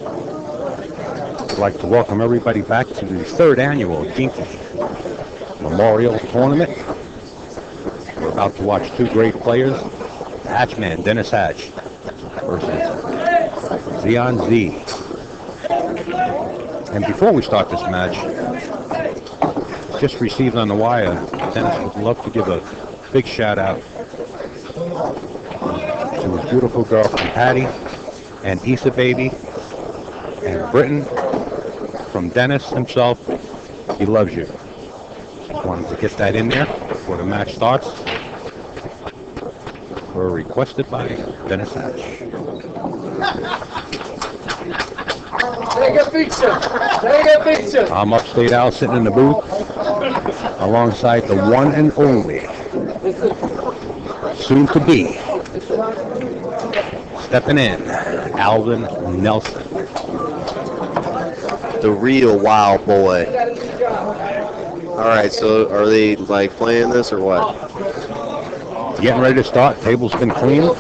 I'd like to welcome everybody back to the third annual Ginky Memorial Tournament. We're about to watch two great players, Hatchman Dennis Hatch versus Zion Z. And before we start this match, just received on the wire, Dennis would love to give a big shout out to his beautiful girl from Patty and Issa Baby and Britton from Dennis himself. He loves you. Wanted to get that in there before the match starts. Were requested by Dennis Hatch. Take a picture. Take a picture. I'm Upstate Al sitting in the booth alongside the one and only, soon to be, stepping in, Alvin Nelson. The real wild boy. All right, so are they like playing this or what? Getting ready to start. Table's been cleaned.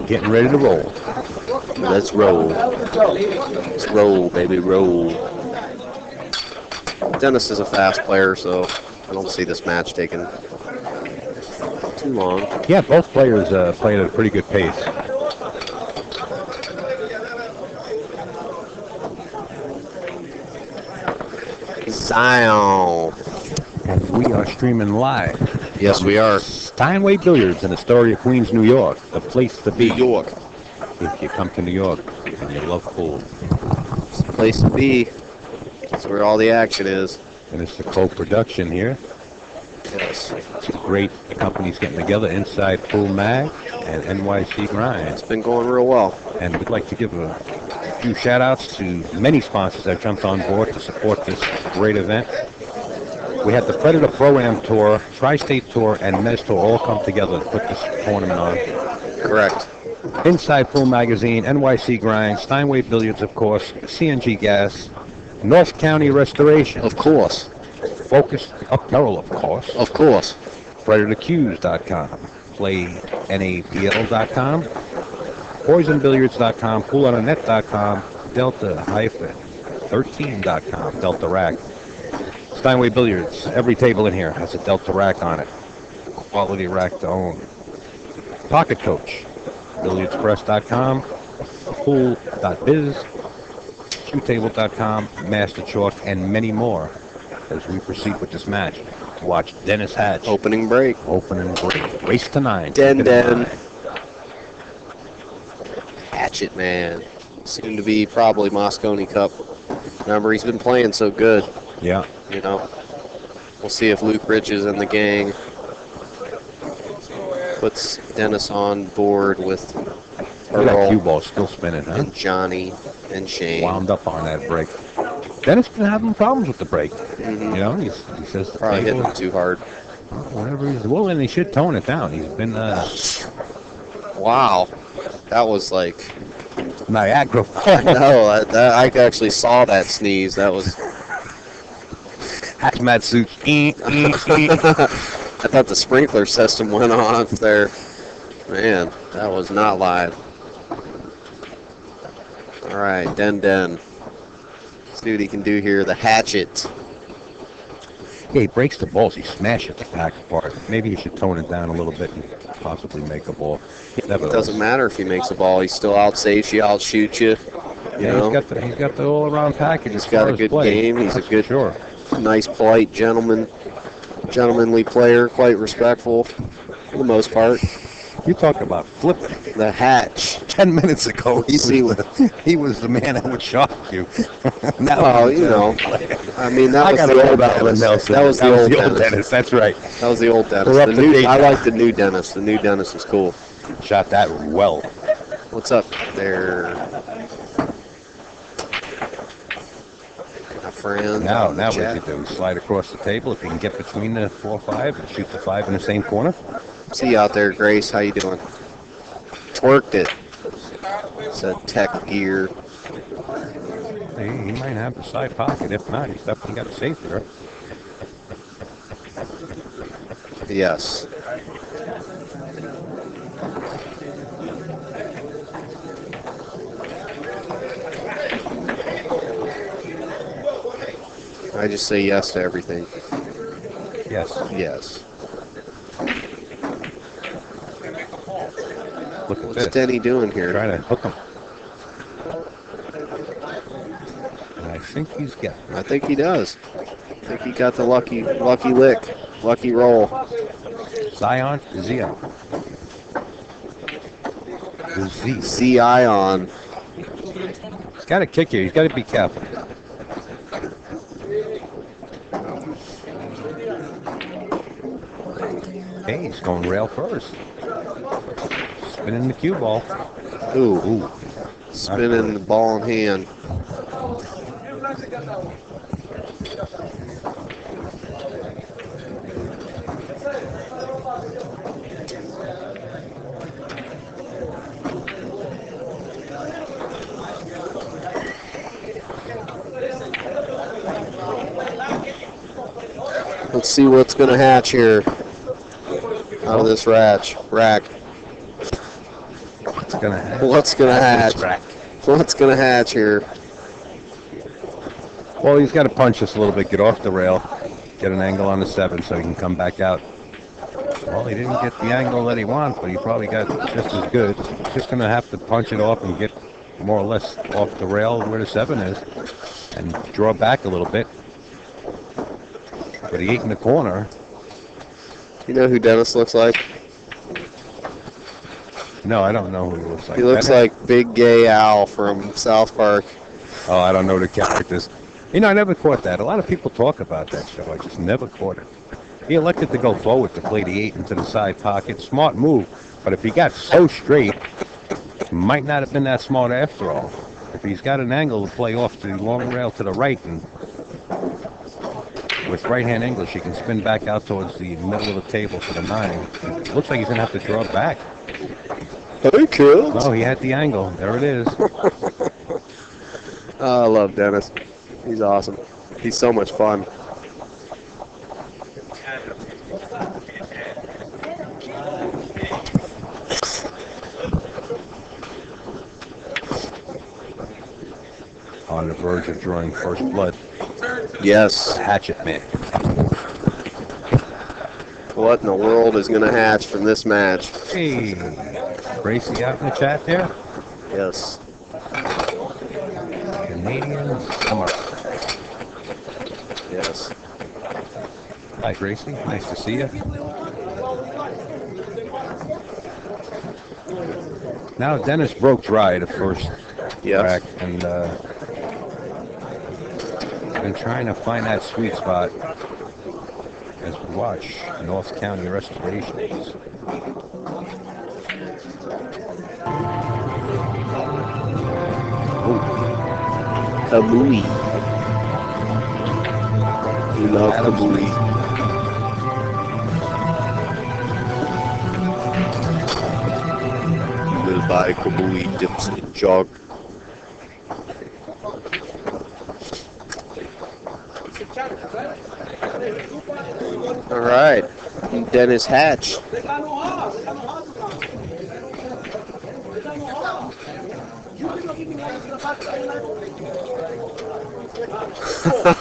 Getting ready to roll. Let's roll. Let's roll, baby, roll. Dennis is a fast player, so I don't see this match taking too long. Yeah, both players played at a pretty good pace. Zion. And we are streaming live. Yes, we are. Steinway Billiards in Astoria, Queens, New York. The place to be. New York. If you come to New York and you love pool. It's the place to be. That's where all the action is. And it's the co-production here. Yes. Two great companies getting together, Inside Pool Mag and NYC Grind. It's been going real well. And we'd like to give a few shout-outs to many sponsors that jumped on board to support this great event. We had the Predator Pro-Am Tour, Tri-State Tour, and Mez Tour all come together to put this tournament on. Correct. Inside Pool Magazine, NYC Grind, Steinway Billiards, of course, CNG Gas, North County Restoration. Of course. Focus Apparel, of course. Of course. PredatorCues.com, PlayNAPL.com, PoisonBilliards.com, PoolOnANet.com, Delta-13.com, Delta Rack. Steinway Billiards, every table in here has a Delta rack on it. Quality rack to own. Pocket Coach, BilliardsPress.com, Pool.biz, ShoeTable.com, Master Chalk, and many more as we proceed with this match. Watch Dennis Hatch. Opening break. Opening break. Race to 9. Den. Hatchet Man. Soon to be probably Moscone Cup. Remember, he's been playing so good. Yeah. You know, we'll see if Luke Riches and the gang puts Dennis on board with Look at that cue Earl ball still spinning, huh? and Johnny and Shane. Wound up on that break. Dennis been having problems with the break. Mm-hmm. You know, he says the Probably table, hitting too hard. whatever he's willing, he should tone it down. He's been Wow. That was like, Niagara. no, I actually saw that sneeze. That was, Hazmat suits. I thought the sprinkler system went off there. Man, that was not live. All right, Den. Let's see what he can do here. The hatchet. Yeah, he breaks the balls. He smashes the pack apart. Maybe he should tone it down a little bit and possibly make a ball. It doesn't matter if he makes a ball. He still outsaves you, outshoots you. You know? He's got the all-around package. He's got a good game. He's a good, sure. nice, polite gentlemanly player. Quite respectful for the most part. You talk about flipping. The hatch. 10 minutes ago, he was the man that would shock you. Well, you know, I mean, that was the old Dennis. That was the old Dennis. That's right. That was the old Dennis. We're up to date I now. like the new Dennis. The new Dennis is cool. Shot that well. What's up there, my friend? Now what you do, slide across the table. If you can get between the 4-5 and shoot the 5 in the same corner. See you out there, Grace. How you doing? Twerked it. It's a tech gear. He might have the side pocket. If not, he's definitely got a safe there. Yes. I just say yes to everything. Yes. Yes. Look at What's this. Denny doing here? Trying to hook him. And I think he's got it. I think he does. I think he got the lucky lick, lucky roll. Zion, Zion. Z. Zion. He's got to kick you. He's got to be careful. Hey, he's going rail first. Spinning the cue ball. Ooh. Spinning the ball in hand. Let's see what's going to hatch here out of this rack. What's going to hatch? What's going to hatch? What's going to hatch here? Well, he's got to punch us a little bit, get off the rail, get an angle on the 7 so he can come back out. Well, he didn't get the angle that he wanted, but he probably got just as good. He's just going to have to punch it off and get more or less off the rail where the 7 is and draw back a little bit. But he ate in the corner. You know who Dennis looks like? No, I don't know who he looks like. He looks like Big Gay Al from South Park. Oh, I don't know the characters. You know, I never caught that. A lot of people talk about that show. I just never caught it. He elected to go forward to play the 8 into the side pocket. Smart move. But if he got so straight, it might not have been that smart after all. If he's got an angle to play off the long rail to the right, and with right-hand English, he can spin back out towards the middle of the table for the 9. It looks like he's going to have to draw back. Hey, kids. No, he had the angle. There it is. Oh, I love Dennis. He's awesome. He's so much fun. On the verge of drawing first blood. Yes. Hatchet man. What in the world is going to hatch from this match? Hey, Gracie out in the chat there? Yes. Canadian summer. Yes. Hi, Gracie. Nice to see you. Now, Dennis broke dry the first rack, and been trying to find that sweet spot as we watch North County Restorations. Kabooey. We love Kabooey. We will buy Kabooey dips in jug. All right, Dennis Hatch.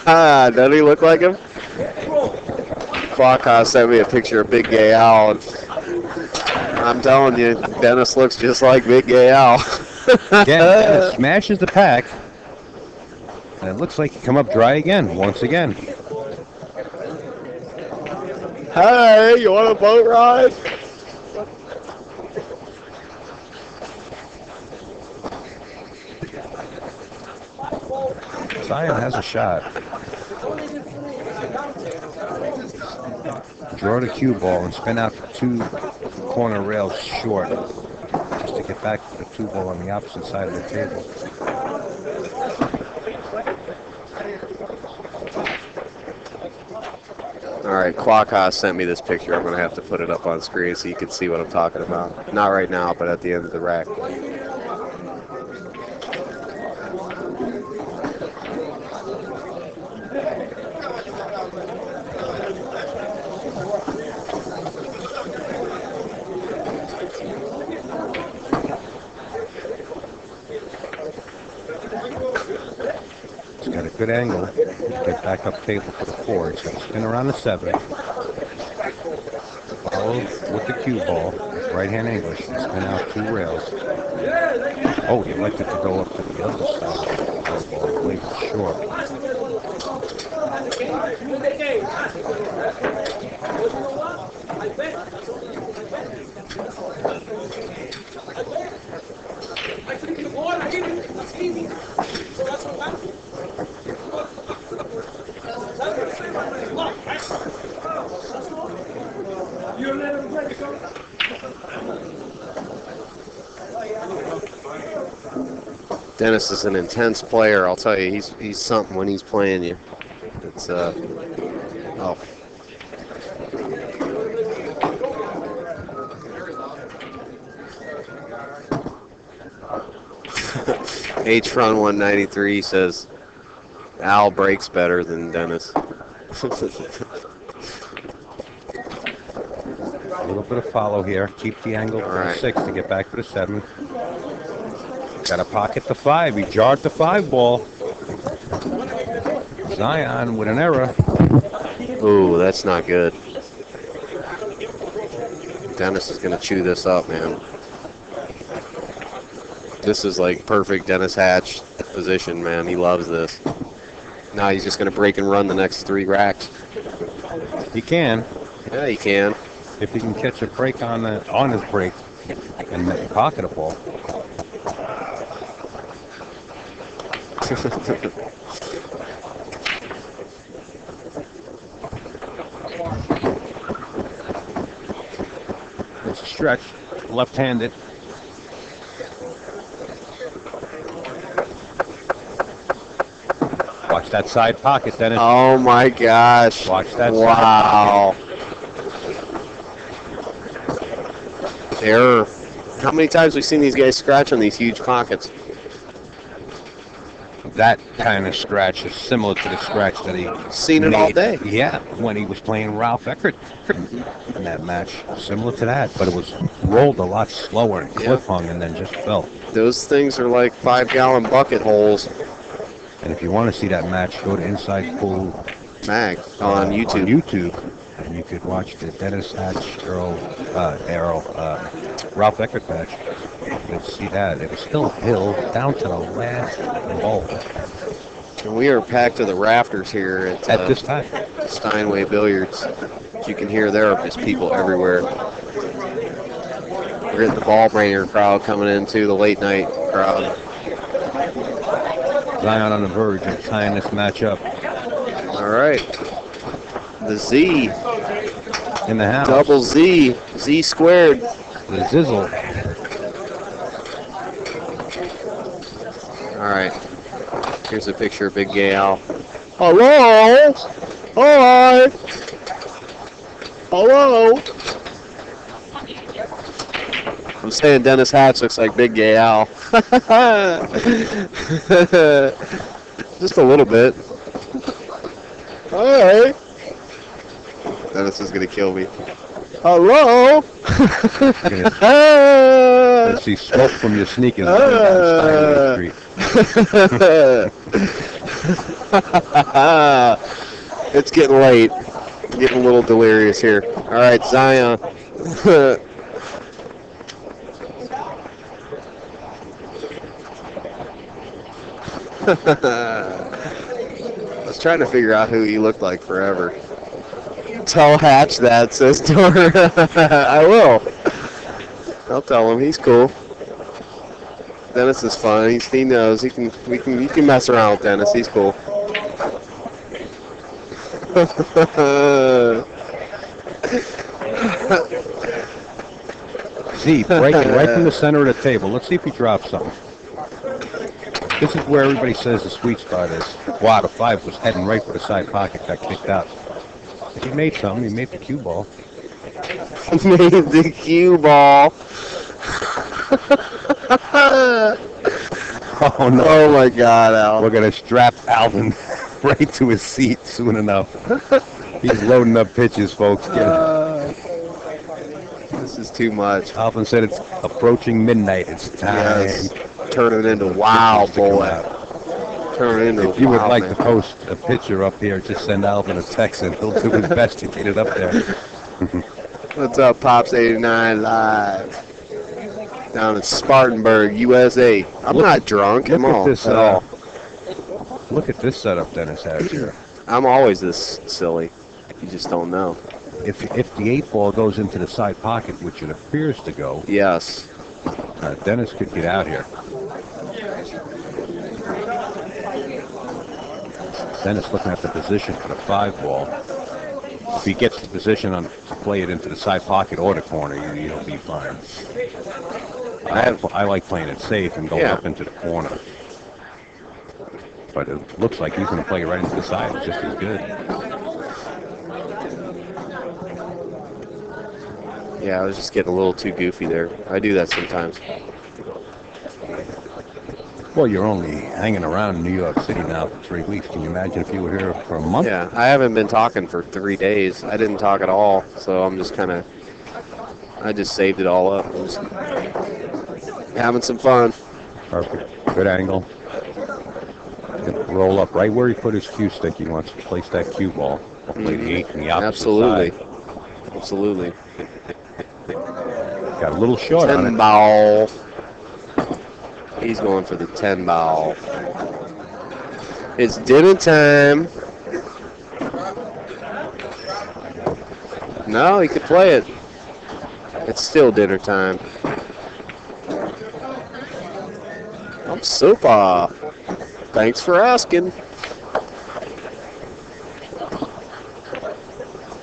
Doesn't he look like him? Quackha sent me a picture of Big Gay Al. I'm telling you, Dennis looks just like Big Gay Al. Again, Dennis smashes the pack, and it looks like he come up dry again, once again. Hey, you want a boat ride? Zion has a shot. Draw the cue ball and spin out the 2 corner rails short, just to get back to the 2 ball on the opposite side of the table. All right, Quackha sent me this picture. I'm going to have to put it up on screen so you can see what I'm talking about. Not right now, but at the end of the rack. good angle. Get back up table for the 4. He's going to spin around the 7. Follow with the cue ball. Right-hand English. And spin out 2 rails. Oh, he elected to go up to the other side. The ball played short. Dennis is an intense player. I'll tell you, he's something when he's playing you. It's oh. H Front 193 says Al breaks better than Dennis. A little bit of follow here. Keep the angle for the 6 to get back to the 7. Got to pocket the 5. He jarred the 5 ball. Zion with an error. Ooh, that's not good. Dennis is going to chew this up, man. This is like perfect Dennis Hatch position, man. He loves this. Now he's just going to break and run the next 3 racks. He can. Yeah, he can. If he can catch a break on his break and pocket a ball. It's a stretch, left-handed. Watch that side pocket, Dennis. Oh my gosh. Watch that wow. side pocket. Error. How many times have we seen these guys scratch on these huge pockets? That kind of scratch is similar to the scratch that he seen it made, all day. Yeah, when he was playing Ralph Eckert in that match. Similar to that, but it was rolled a lot slower and cliff hung and then just fell. Those things are like 5-gallon bucket holes. And if you want to see that match, go to Inside Pool Mag on YouTube. On YouTube, and you could watch the Dennis Hatch, Ralph Eckert match. You'll see that. It was still hill down to the last ball. And we are packed to the rafters here at this time. Steinway Billiards. As you can hear, there are just people everywhere. We're getting the ball bringer crowd coming in too, the late night crowd. Zion on the verge of tying this match up. All right. The Z. In the house. Double Z. Z squared. The Zizzle. All right. Here's a picture of Big Gay Al. Hello? Hi. Hello? I'm saying Dennis Hatch looks like Big Gay Al. Just a little bit. Hi. Dennis is going to kill me. Hello? Let's see smoke from your sneakers down Steinway Street. It's getting late. Getting a little delirious here. All right, Zion. I was trying to figure out who he looked like forever. Tell Hatch that, says Dora. I will. I'll tell him he's cool. Dennis is fun. He knows you can mess around with Dennis. He's cool. Z breaking right from the center of the table. Let's see if he drops something. This is where everybody says the sweet spot is. Wow, the 5 was heading right for the side pocket, got kicked out. He made something. He made the cue ball. He made the cue ball. Oh no! Oh my God, Al! We're gonna strap Alvin right to his seat soon enough. He's loading up pitches, folks. This is too much. Alvin said it's approaching midnight. It's time. Yes. Turn it into wow, boy. turn into If you would wild like man. to post a picture up here, just send Alvin a text and he'll do his best to get it up there. What's up, Pops 89 live down in Spartanburg, USA. I'm Look not at- drunk. Look I'm at all this. at all. Look at this setup Dennis has here. I'm always this silly. You just don't know. If the 8-ball goes into the side pocket, which it appears to go, Yes. Dennis could get out here. Dennis looking at the position for the 5-ball. If he gets the position to play it into the side pocket or the corner, he'll be fine. I like playing it safe and going up into the corner. But it looks like he's going to play it right into the side. It's just as good. Yeah, I was just getting a little too goofy there. I do that sometimes. Well, you're only hanging around in New York City now for 3 weeks. Can you imagine if you were here for a month? Yeah, I haven't been talking for 3 days. I didn't talk at all, so I'm just kind of, I just saved it all up. I'm just having some fun. Perfect. Good angle. Roll up right where he put his cue stick. He wants to place that cue ball. Play the 8 in the opposite Absolutely. side. Absolutely. Got a little short on 10 it. ball. He's going for the 10 ball. It's dinner time. No, he could play it. It's still dinner time. I'm super. Thanks for asking.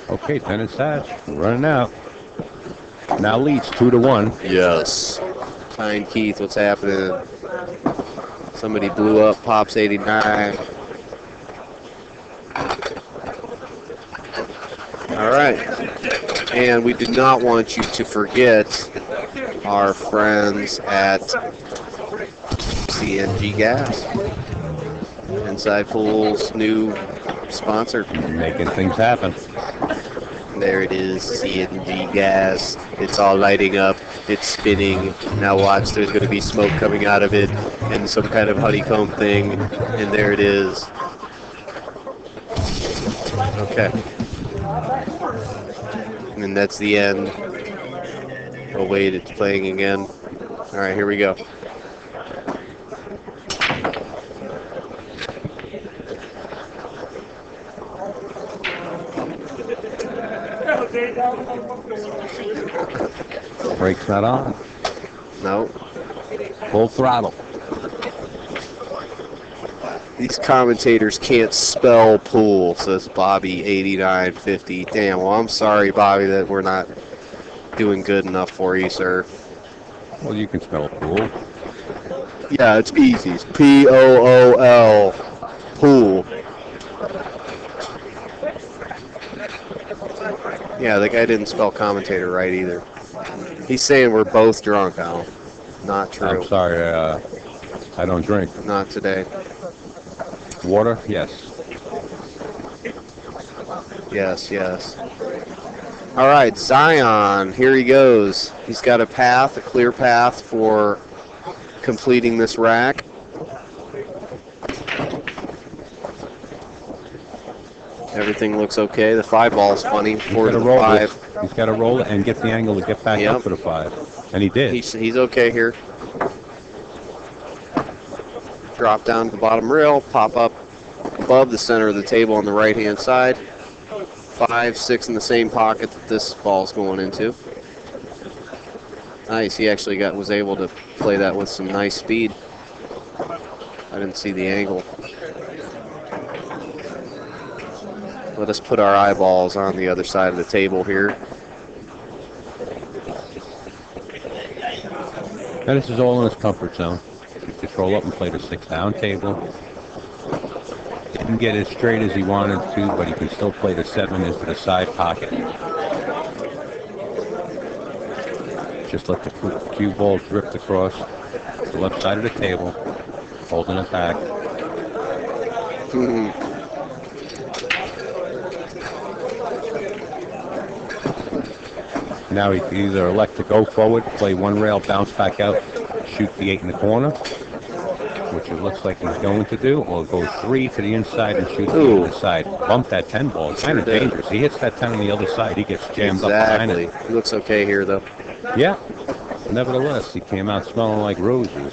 Okay, Dennis Hatch running out. Now leads 2-1. Yes. Tyne Keith, what's happening? Somebody blew up Pops 89. All right. And we do not want you to forget our friends at CNG Gas. Inside Pool's new sponsor. Making things happen. There it is, CNG Gas. It's all lighting up. It's spinning. Now watch, there's going to be smoke coming out of it and some kind of honeycomb thing. And there it is. Okay. And that's the end. Oh wait, it's playing again. All right, here we go. Brakes not on. No. Full throttle. These commentators can't spell pool, says Bobby 8950. Damn, well, I'm sorry, Bobby, that we're not doing good enough for you, sir. Well, you can spell pool. Yeah, it's easy. It's P-O-O-L. Pool. Yeah, the guy didn't spell commentator right either. He's saying we're both drunk, Al. Not true. I'm sorry, I don't drink. Not today. Water? Yes. Yes, yes. All right, Zion, here he goes. He's got a path, a clear path for completing this rack. Everything looks okay. The 5-ball's funny for the 5. He's got to roll it and get the angle to get back up for the 5. And he did. He's okay here. Drop down to the bottom rail, pop up above the center of the table on the right-hand side. 5, 6 in the same pocket that this ball's going into. Nice. He actually was able to play that with some nice speed. I didn't see the angle. Let us put our eyeballs on the other side of the table here. Dennis is all in his comfort zone. He could roll up and play the 6-down table. Didn't get as straight as he wanted to, but he can still play the 7 into the side pocket. Just let the cue ball drift across the left side of the table, holding it back. Now he can either elect to go forward, play one rail, bounce back out, shoot the 8 in the corner, which it looks like he's going to do, or go 3 to the inside and shoot Ooh. the other side. Bump that 10 ball. It's kind of did. dangerous. He hits that 10 on the other side. He gets jammed up behind Exactly. it. He looks okay here, though. Yeah. Nevertheless, he came out smelling like roses.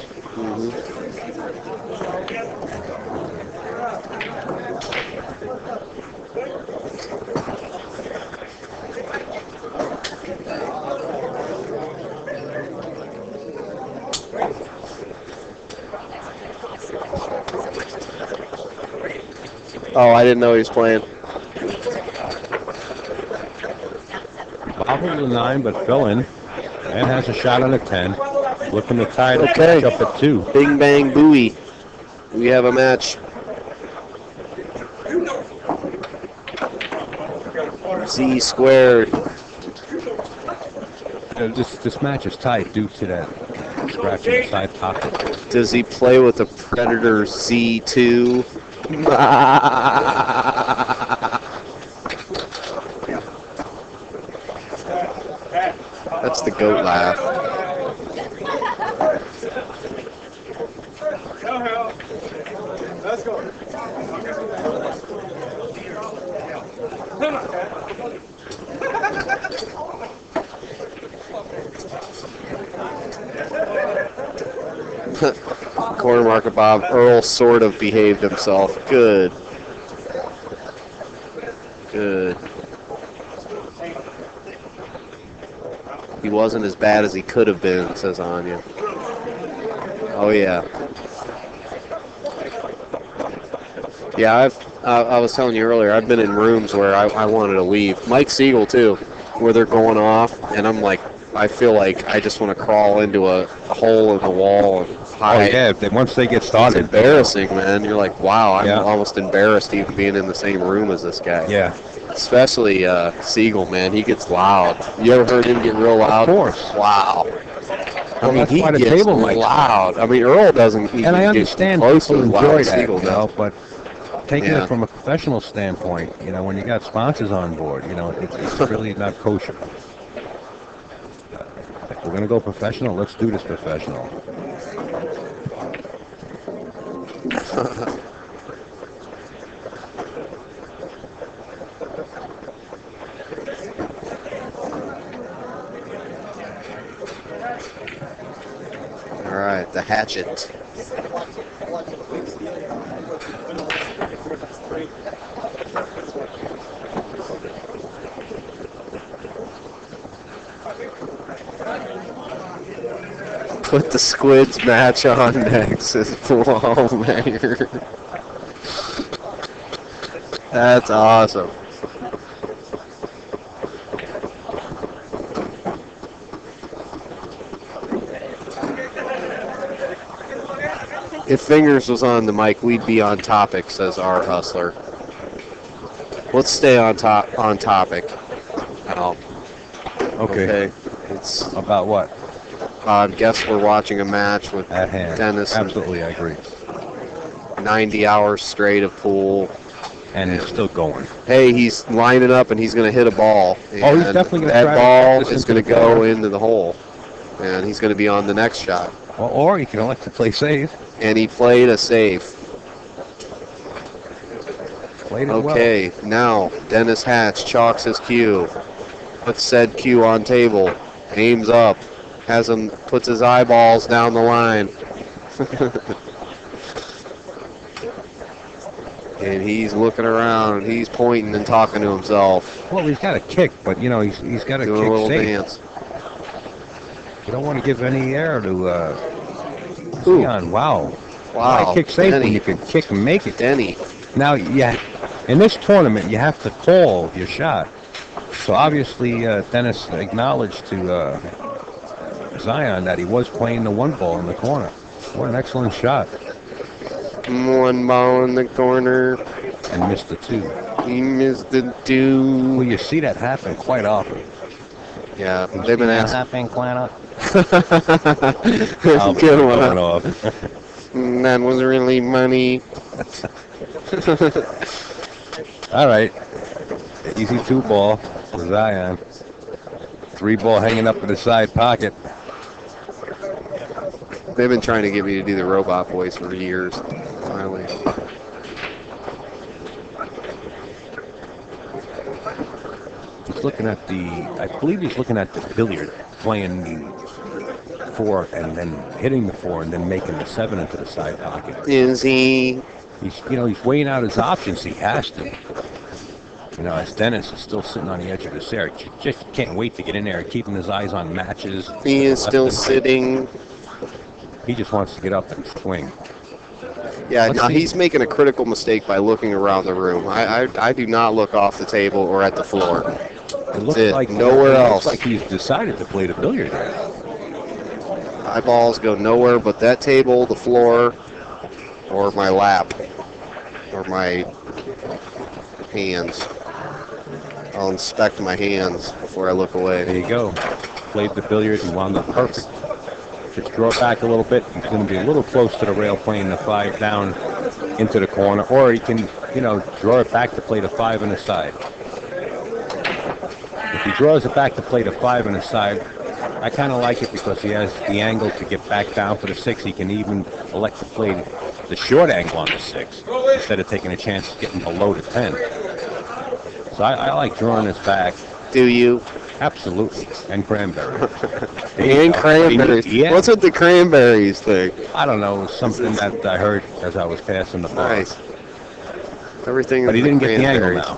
Oh, I didn't know he was playing. Bobbles a 9, but fell in. And has a shot on a 10. Looking to tie the Okay. match up at 2. Bing, bang, booey. We have a match. Z squared. This match is tight due to that scratch in the side pocket. Does he play with the Predator Z2? That's the goat laugh. Let's go. Corner market Bob. Earl sort of behaved himself. Good. Good. He wasn't as bad as he could have been, says Anya. Oh, yeah. Yeah, I was telling you earlier, I've been in rooms where I wanted to leave. Mike Siegel, too, where they're going off, and I'm like, I feel like I just want to crawl into a hole in the wall and hide. Oh, yeah. Once they get It's started. embarrassing, man. You're like, wow, I'm Yeah. almost embarrassed even being in the same room as this guy. Yeah. Especially Siegel, man. He gets loud. You ever heard him get real loud? Of course. Wow. I mean, that's he why the gets table might- loud. I mean, Earl doesn't even And I get understand close to people as loud enjoy as that, Siegel you know, does. but taking Yeah. it from a professional standpoint, you know, when you got sponsors on board, you know, it's really not kosher. If we're going to go professional, let's do this professional. All right, the hatchet. Put the Squids match on next, says Mayer. That's awesome. If Fingers was on the mic, we'd be on topic, says our hustler. Let's stay on topic. Al. Okay. It's About what? I guess we're watching a match with At hand. Dennis. and Absolutely, I agree. 90 hours straight of pool. And it's still going. Hey, he's lining up and he's going to hit a ball. Oh, he's And definitely gonna that try to ball get this is into going to the go corner. into the hole. And he's going to be on the next shot. Or you can elect to play safe. And he played a safe. Played it well. Okay, now Dennis Hatch chalks his cue. Puts said cue on table. Aims up. Has him, puts his eyeballs down the line. And he's looking around. He's pointing and talking to himself. Well, he's got a kick, but, you know, he's got to Doing a little kick safe. dance. You don't want to give any air to Ooh. Leon. Wow. Wow. Why kick safe when Denny. you can kick and make it? Denny. Now, yeah, in this tournament, you have to call your shot. So obviously, Dennis acknowledged to Zion that he was playing the one ball in the corner. What an excellent shot. One ball in the corner. And missed the 2. He missed the 2. Well, you see that happen quite often. Yeah, they've been asking. Happen quite often. Good one. Off. That was really money. All right. Easy 2 ball for Zion. 3 ball hanging up in the side pocket. They've been trying to get me to do the robot voice for years. Finally. He's looking at I believe he's looking at the billiard, playing the 4 and then hitting the 4 and then making the 7 into the side pocket. Is he? He's weighing out his options. He has to. As Dennis is still sitting on the edge of his chair, just can't wait to get in there, keeping his eyes on matches. He is still sitting. He just wants to get up and swing. Yeah, no, he's making a critical mistake by looking around the room. I do not look off the table or at the floor. It looks like nowhere else. Looks like he's decided to play the billiard there. Eyeballs go nowhere but that table, the floor, or my lap, or my hands. I'll inspect my hands before I look away. There you go. Played the billiard and wound up perfect. Just draw it back a little bit. He's going to be a little close to the rail playing the 5 down into the corner, or he can, draw it back to play the 5 on the side. If he draws it back to play the 5 on the side, I kind of like it because he has the angle to get back down for the 6. He can even elect to play the short angle on the 6 instead of taking a chance of getting below the 10. So I like drawing this back. Do you? Absolutely. And cranberry. And cranberries. Yeah. What's with the cranberries thing? I don't know. It was something that I heard as I was passing the bar. Nice. Everything. But he didn't get the angle now.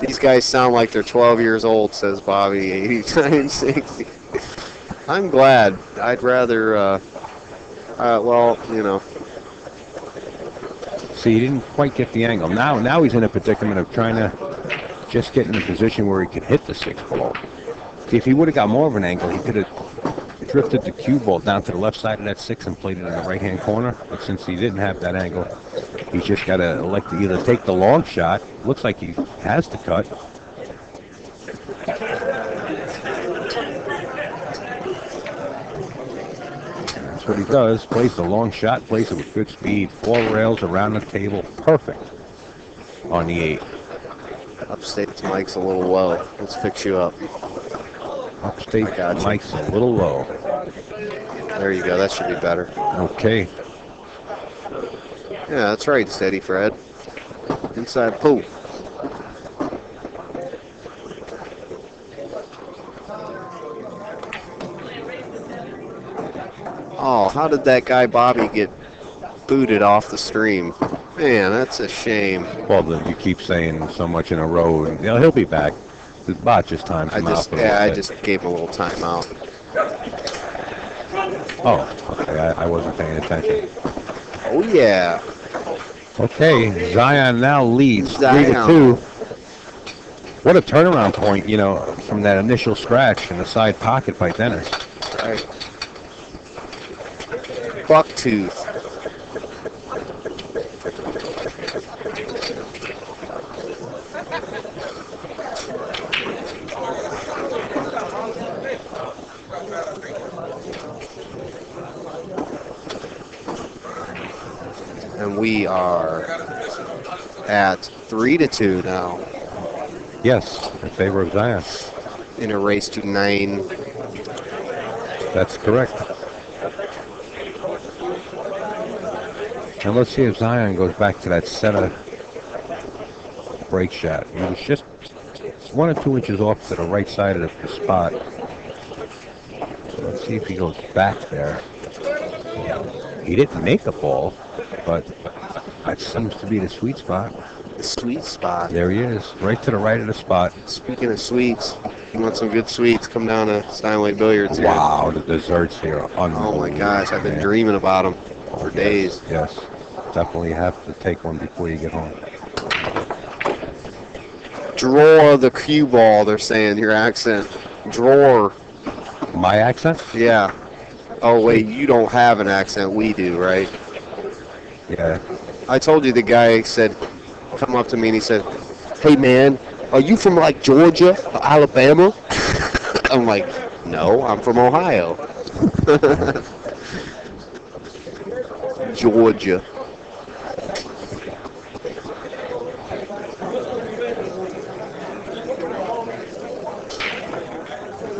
These guys sound like they're 12 years old, says Bobby. 89, 60. I'm glad. I'd rather, See, he didn't quite get the angle. Now he's in a predicament of trying to just get in a position where he could hit the 6 ball. See, if he would have got more of an angle, he could have drifted the cue ball down to the left side of that 6 and played it in the right-hand corner. But since he didn't have that angle, he's just got to elect to either take the long shot. Looks like he has to cut. That's what he does. Plays the long shot, plays it with good speed. 4 rails around the table. Perfect on the 8. Upstate's mic's a little low. Let's fix you up. Upstate mic's a little low. There you go. That should be better. Okay. Yeah, that's right, Steady Fred. Inside pool. Oh, how did that guy Bobby get booted off the stream? Man, that's a shame. Well, you keep saying so much in a row, and he'll be back. The bot just timed him out. I just gave him a little timeout. Oh, okay. I wasn't paying attention. Oh yeah. Okay, Zion now leads 3-2. 3-2. What a turnaround point, from that initial scratch in the side pocket by Dennis. Right. Bucktooth. And we are at 3-2 now. Yes, in favor of Zion. In a race to 9. That's correct. And let's see if Zion goes back to that center break shot. He was just 1 or 2 inches off to the right side of the spot. So let's see if he goes back there. He didn't make the ball, but that seems to be the sweet spot. The sweet spot. There he is, right to the right of the spot. Speaking of sweets, you want some good sweets, come down to Steinway Billiards here. Wow, the desserts here are unbelievable. Oh my gosh, I've been dreaming about them for days. Yes, definitely have to take one before you get home. Draw the cue ball, they're saying, your accent. Drawer. My accent? Yeah. Oh wait, you don't have an accent, we do, right? Yeah. I told you the guy said, come up to me and he said, hey man, are you from like Georgia or Alabama? I'm like, no, I'm from Ohio. Georgia.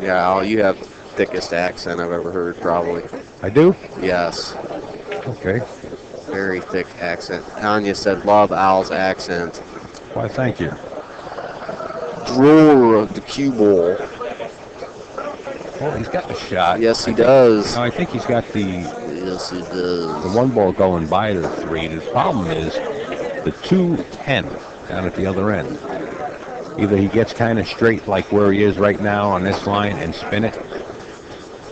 Yeah, you have the thickest accent I've ever heard, probably. I do? Yes. Okay. Very thick accent. Tanya said, love Al's accent. Why, thank you. Drawer of the cue ball. Well, he's got the shot. Yes, he does. No, I think he's got the Yes, he does. the one ball going by the 3. The problem is the 2-10 down at the other end. Either he gets kind of straight like where he is right now on this line and spin it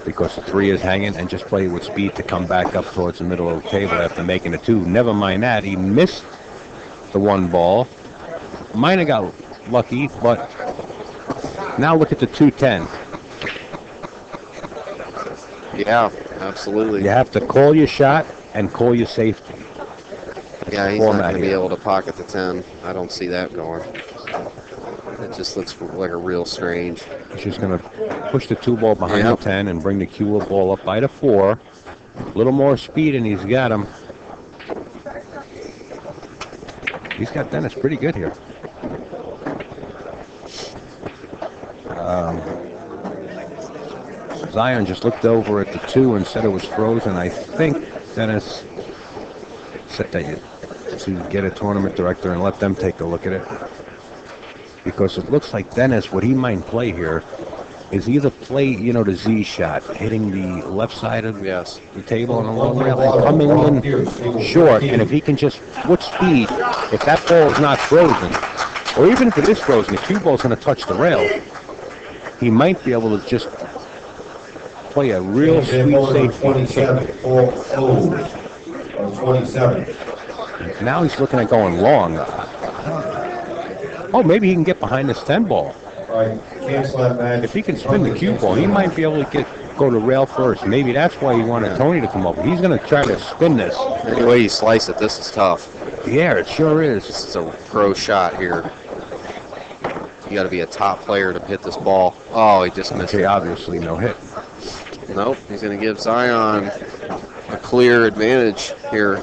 because the 3 is hanging and just play with speed to come back up towards the middle of the table after making a 2. Never mind that. He missed the 1 ball. Might have got lucky, but now look at the 2-10. Yeah, absolutely. You have to call your shot and call your safety. Yeah, he's not going to be able to pocket the 10. I don't see that going. It just looks like a real strange. He's just going to push the 2 ball behind the 10 and bring the cue ball up by the 4. A little more speed and he's got him. He's got Dennis pretty good here. Zion just looked over at the 2 and said it was frozen. I think Dennis said that you to get a tournament director and let them take a look at it. Because it looks like Dennis, what he might play here is either play, the Z shot, hitting the left side of the table on a long rail and coming in short. And if he can just, with speed, if that ball is not frozen, or even if it is frozen, the cue ball's going to touch the rail, he might be able to just play a real sweet safety. 27. Now he's looking at going long. Oh, maybe he can get behind this 10 ball. Right. Cancel that match. If he can spin the cue ball, he might be able to go to rail first. Maybe that's why he wanted Tony to come over. He's going to try to spin this. Any way you slice it, this is tough. Yeah, it sure is. This is a pro shot here. You got to be a top player to hit this ball. Oh, he just missed it. Obviously no hit. Nope, he's going to give Zion a clear advantage here.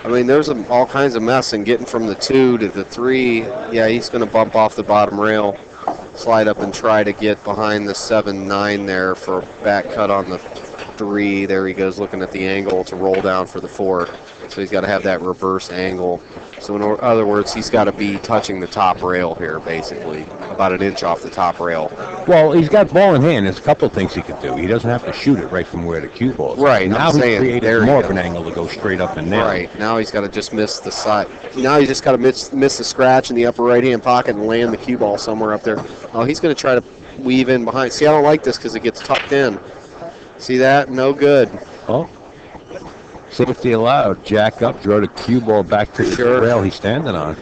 I mean, there's all kinds of mess in getting from the 2 to the 3. Yeah, he's going to bump off the bottom rail, slide up and try to get behind the 7-9 there for a back cut on the 3. There he goes looking at the angle to roll down for the 4. So he's got to have that reverse angle. So in other words, he's got to be touching the top rail here, basically, about an inch off the top rail. Well, he's got ball in hand. There's a couple of things he could do. He doesn't have to shoot it right from where the cue ball is. Right. Now he's created more of an angle to go straight up and down. Right. Now he's got to just miss the side. Now he's just got to miss the scratch in the upper right-hand pocket and land the cue ball somewhere up there. Oh, he's going to try to weave in behind. See, I don't like this because it gets tucked in. See that? No good. Oh. Safety allowed. Jack up, draw the cue ball back to the rail he's standing on.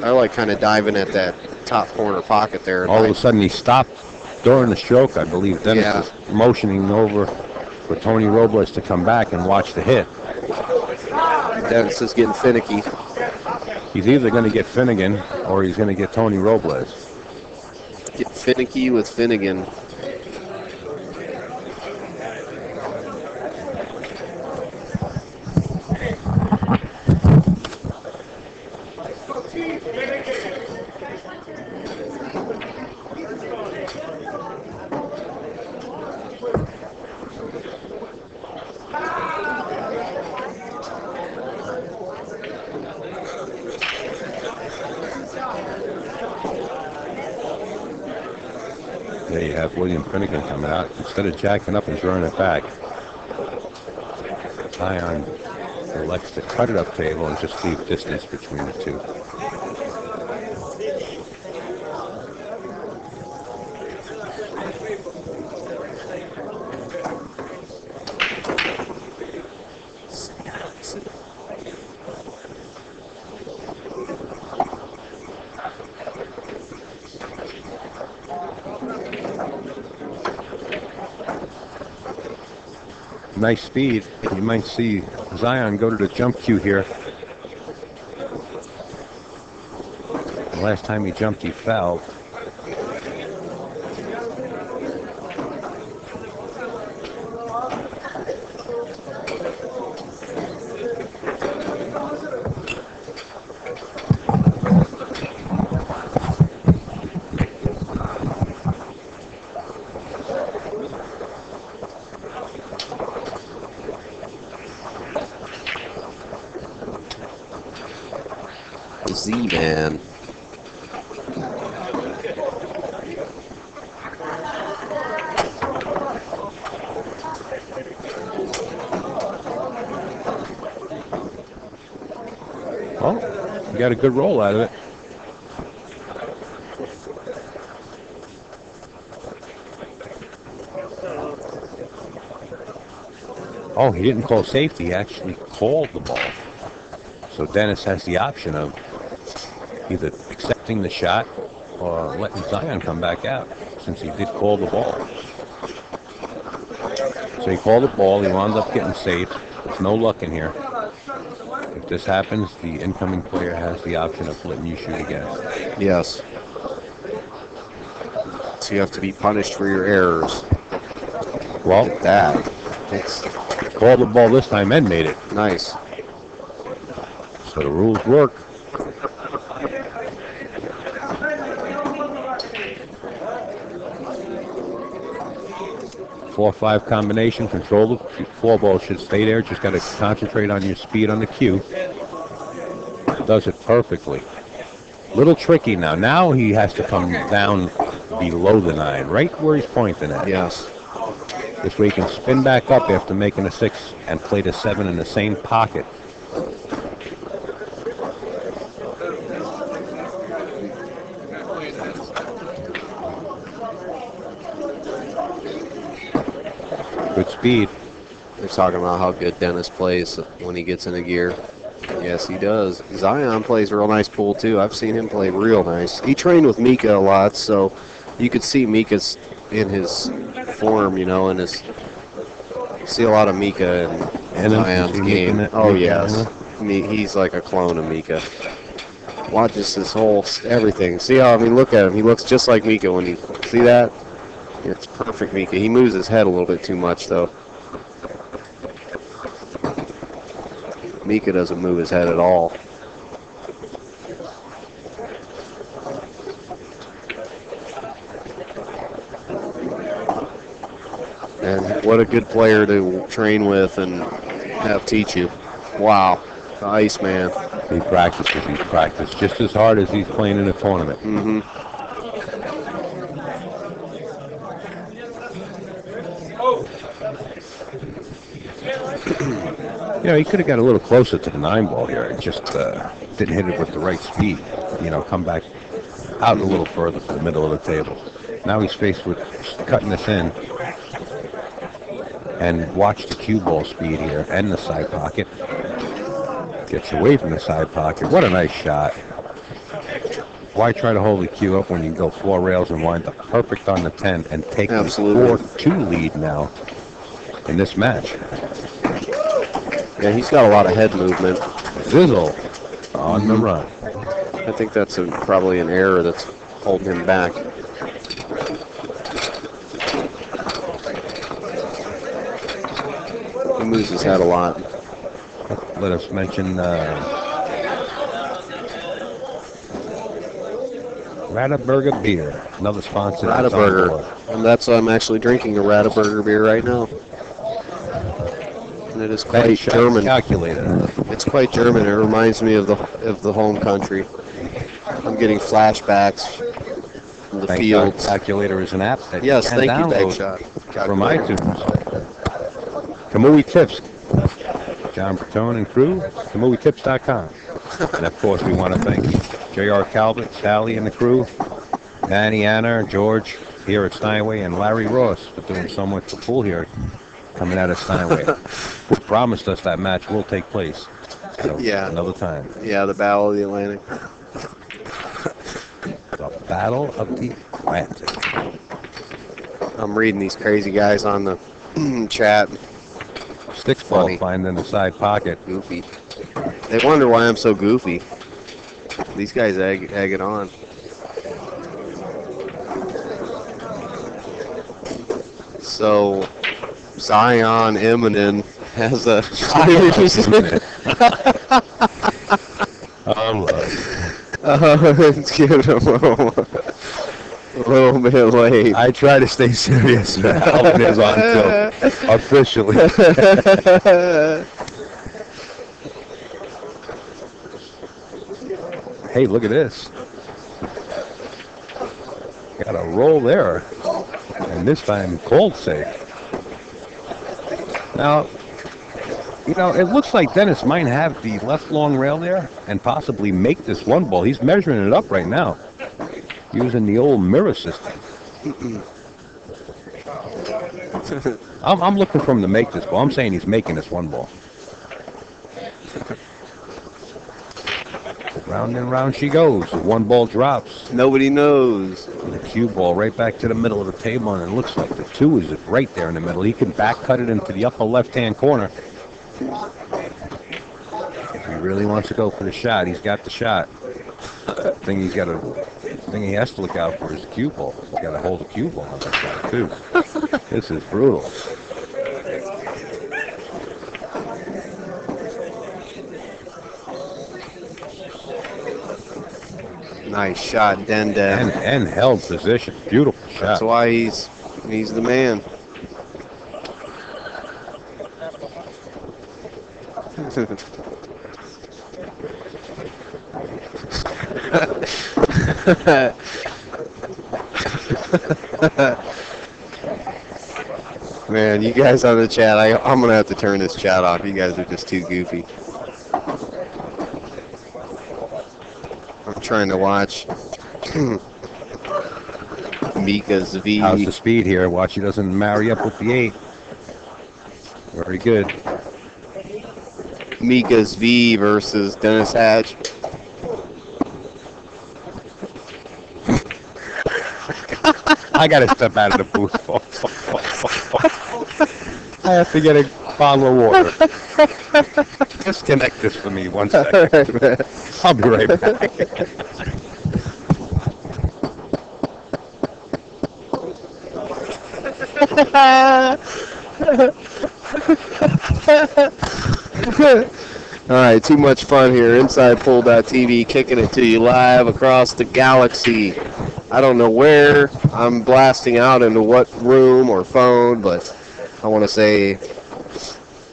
I like kind of diving at that top corner pocket there. All of a sudden he stopped during the stroke. I believe Dennis is motioning over for Tony Robles to come back and watch the hit. Dennis is getting finicky. He's either going to get Finnegan or he's going to get Tony Robles. Get finicky with Finnegan. There you have William Finnegan coming out. Instead of jacking up and throwing it back, Zion elects to cut it up table and just leave distance between the 2. Nice speed. You might see Zion go to the jump cue here. The last time he jumped, he fell. Z-Man. Well, you got a good roll out of it. Oh, he didn't call safety. He actually called the ball. So Dennis has the option of either accepting the shot or letting Zion come back out, since he did call the ball. So he called the ball. He wound up getting safe. There's no luck in here. If this happens, the incoming player has the option of letting you shoot again. Yes. So you have to be punished for your errors. Well, That. called the ball this time and made it. Nice. So the rules work. Four-five combination. Control the four ball should stay there. Just got to concentrate on your speed on the cue. Does it perfectly. Little tricky now. Now he has to come down below the 9, right where he's pointing at. Yes. This way he can spin back up after making a 6 and play the 7 in the same pocket. Good speed. They're talking about how good Dennis plays when he gets in a gear. Yes, he does. Zion plays a real nice pool, too. I've seen him play real nice. He trained with Mika a lot, so you could see Mika's in his form, you know, and see a lot of Mika in Zion's game. Oh, yes. He's like a clone of Mika. Watch this whole everything. See how, I mean, look at him. He looks just like Mika when you see that? It's perfect Mika. He moves his head a little bit too much, though. Mika doesn't move his head at all. And what a good player to train with and have teach you. Wow. The Iceman. He practices just as hard as he's playing in a tournament. Mm-hmm. You know, he could have got a little closer to the 9 ball here. It just didn't hit it with the right speed. You know, come back out a little further to the middle of the table. Now he's faced with cutting this in. And watch the cue ball speed here and the side pocket. Gets away from the side pocket. What a nice shot. Why try to hold the cue up when you can go 4 rails and wind up perfect on the 10 and take the 4-2 lead now in this match? Yeah, he's got a lot of head movement. Zizzle on the run. I think that's probably an error that's holding him back. He moves his head a lot. Let us mention Radaburger beer, another sponsor. Radaburger. And I'm actually drinking a Radaburger beer right now. And it is quite German. Calculator. It's quite German. It reminds me of the home country. I'm getting flashbacks from the fields. Calculator is an app that yes, you can thank you, download Bagshot. from iTunes. Kamui Tips. John Bertone and crew, KamuiTips.com. And of course, we want to thank J.R. Calvert, Sally and the crew, Danny, Anna, George here at Steinway, and Larry Ross for doing so much for pool here coming out of Steinway. Who promised us that match will take place another time. Yeah, the Battle of the Atlantic. The Battle of the Atlantic. I'm reading these crazy guys on the chat. Sticks ball flying in the side pocket. Goofy. They wonder why I'm so goofy. These guys egg it on. So, Zion Eminem has a... Let's give it a little bit late. I try to stay serious. Alvin is on tilt officially. Hey, look at this. Got a roll there. And this time called safe. Now, you know, it looks like Dennis might have the left long rail there and possibly make this one ball. He's measuring it up right now using the old mirror system. I'm looking for him to make this ball. I'm saying he's making this one ball. Round and round she goes. The one ball drops. Nobody knows. And the cue ball right back to the middle of the table, and it looks like the 2 is right there in the middle. He can back cut it into the upper left-hand corner. If he really wants to go for the shot, he's got the shot. The thing he has to look out for is the cue ball. He's got to hold the cue ball on that shot too. This is brutal. Nice shot, Den. And held position. Beautiful shot. That's why he's the man. Man, you guys on the chat, I'm going to have to turn this chat off. You guys are just too goofy. I'm trying to watch Mika's V. How's the speed here? Watch he doesn't marry up with the 8. Very good. Mika's V versus Dennis Hatch. I got to step out of the booth. I have to get a bottle of water. Disconnect this for me 1 second. Right, I'll be right back. All right, too much fun here. InsidePool.tv kicking it to you live across the galaxy. I don't know where I'm blasting out into what room or phone, but I want to say,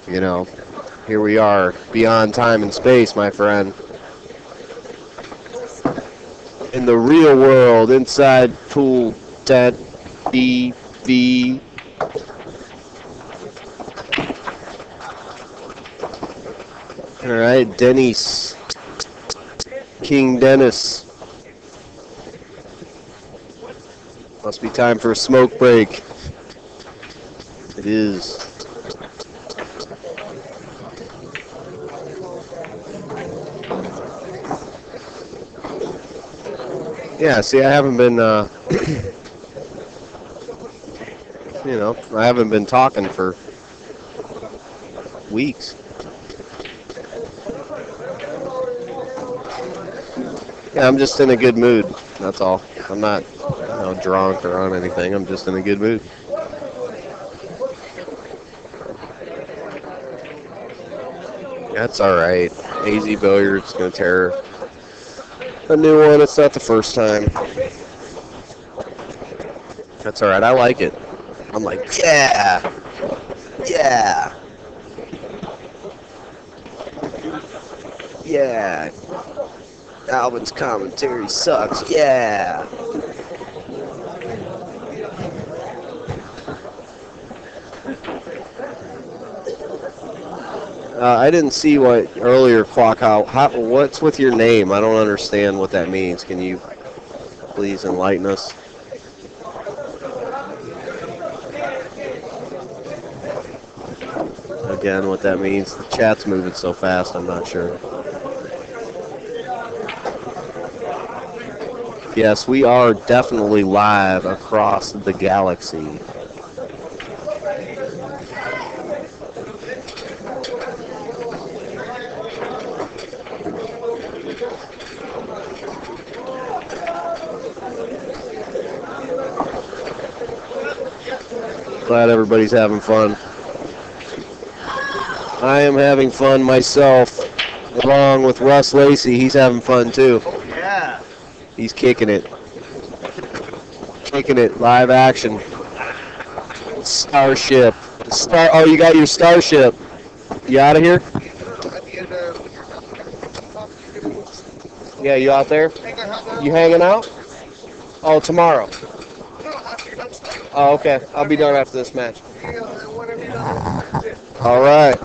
you know, here we are, beyond time and space, my friend. In the real world, inside pool.tv. All right, Denny's, King Dennis. Must be time for a smoke break. It is. Yeah, see, I haven't been, you know, I haven't been talking for weeks. Yeah, I'm just in a good mood, that's all. I'm not, you know, drunk or on anything. I'm just in a good mood. That's all right. AZ Billiards going to tear a new one. It's not the first time. That's all right. I like it. I'm like, yeah. Yeah. Yeah. Alvin's commentary sucks. Yeah. I didn't see what earlier, Clock. What's with your name? I don't understand what that means. Can you please enlighten us? Again, what that means. The chat's moving so fast, I'm not sure. Yes, we are definitely live across the galaxy. Glad everybody's having fun. I am having fun myself, along with Russ Lacey. He's having fun too. Yeah. He's kicking it. Kicking it. Live action. Starship. Oh, you got your Starship. You out of here? Yeah, you out there? You hanging out? Oh, tomorrow. Oh, okay. I'll be done after this match. All right.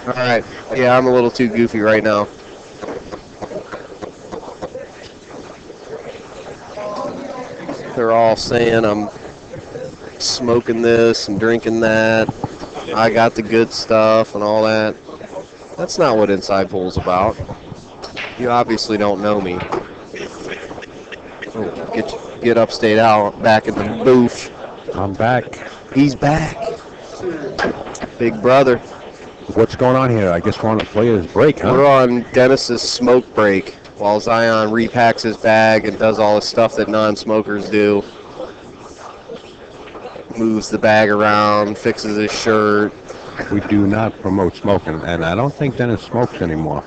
All right. Yeah, I'm a little too goofy right now. They're all saying I'm smoking this and drinking that. I got the good stuff and all that. That's not what Inside Pool's about. You obviously don't know me. Oh, get Upstate out back in the booth. I'm back. He's back. Big brother. What's going on here? I guess we're on a player's break, huh? We're on Dennis's smoke break while Zion repacks his bag and does all the stuff that non-smokers do. Moves the bag around, fixes his shirt. We do not promote smoking, and I don't think Dennis smokes anymore.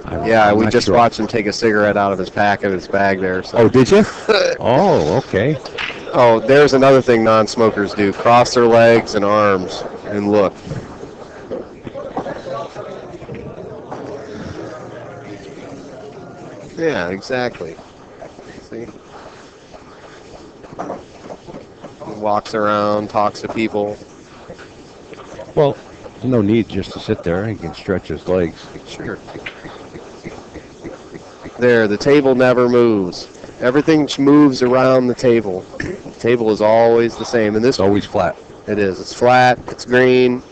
I'm we just watched him take a cigarette out of his pack in his bag there. So. Oh, did you? Oh, okay. Oh, there's another thing non-smokers do. Cross their legs and arms and look. Yeah, exactly. See? He walks around, talks to people. Well, there's no need just to sit there. He can stretch his legs. Sure. There, the table never moves. Everything moves around the table. The table is always the same. And this It's always flat. It is. It's flat. It's green.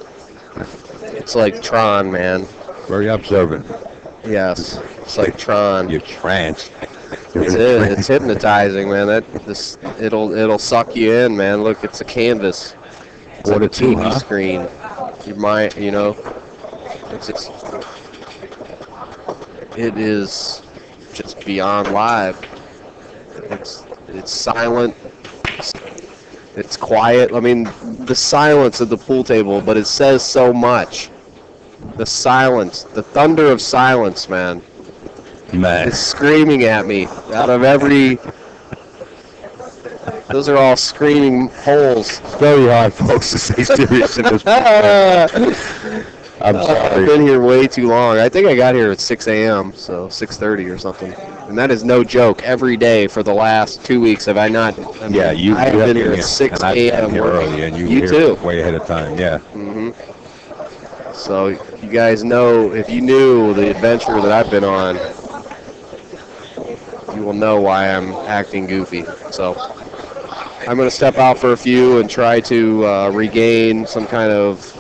It's like Tron, man. Very observant. Yes. It's like Tron. You're trance. It's hypnotizing, man. It'll suck you in, man. Look, it's a canvas. It's like a TV screen. Your mind, you know. It is just beyond live. It's silent. It's quiet. I mean, the silence of the pool table, but it says so much. The silence, the thunder of silence, man. It's screaming at me out of every. Those are all screaming holes. It's very hard, folks, to stay serious in this. I'm sorry. I've been here way too long. I think I got here at 6 a.m., so 6:30 or something. And that is no joke. Every day for the last 2 weeks have I not. I mean, I've been here at 6 a.m. early, and you too. Way ahead of time, yeah. Mm-hmm. So you guys know, if you knew the adventure that I've been on, you will know why I'm acting goofy. So I'm going to step out for a few and try to regain some kind of,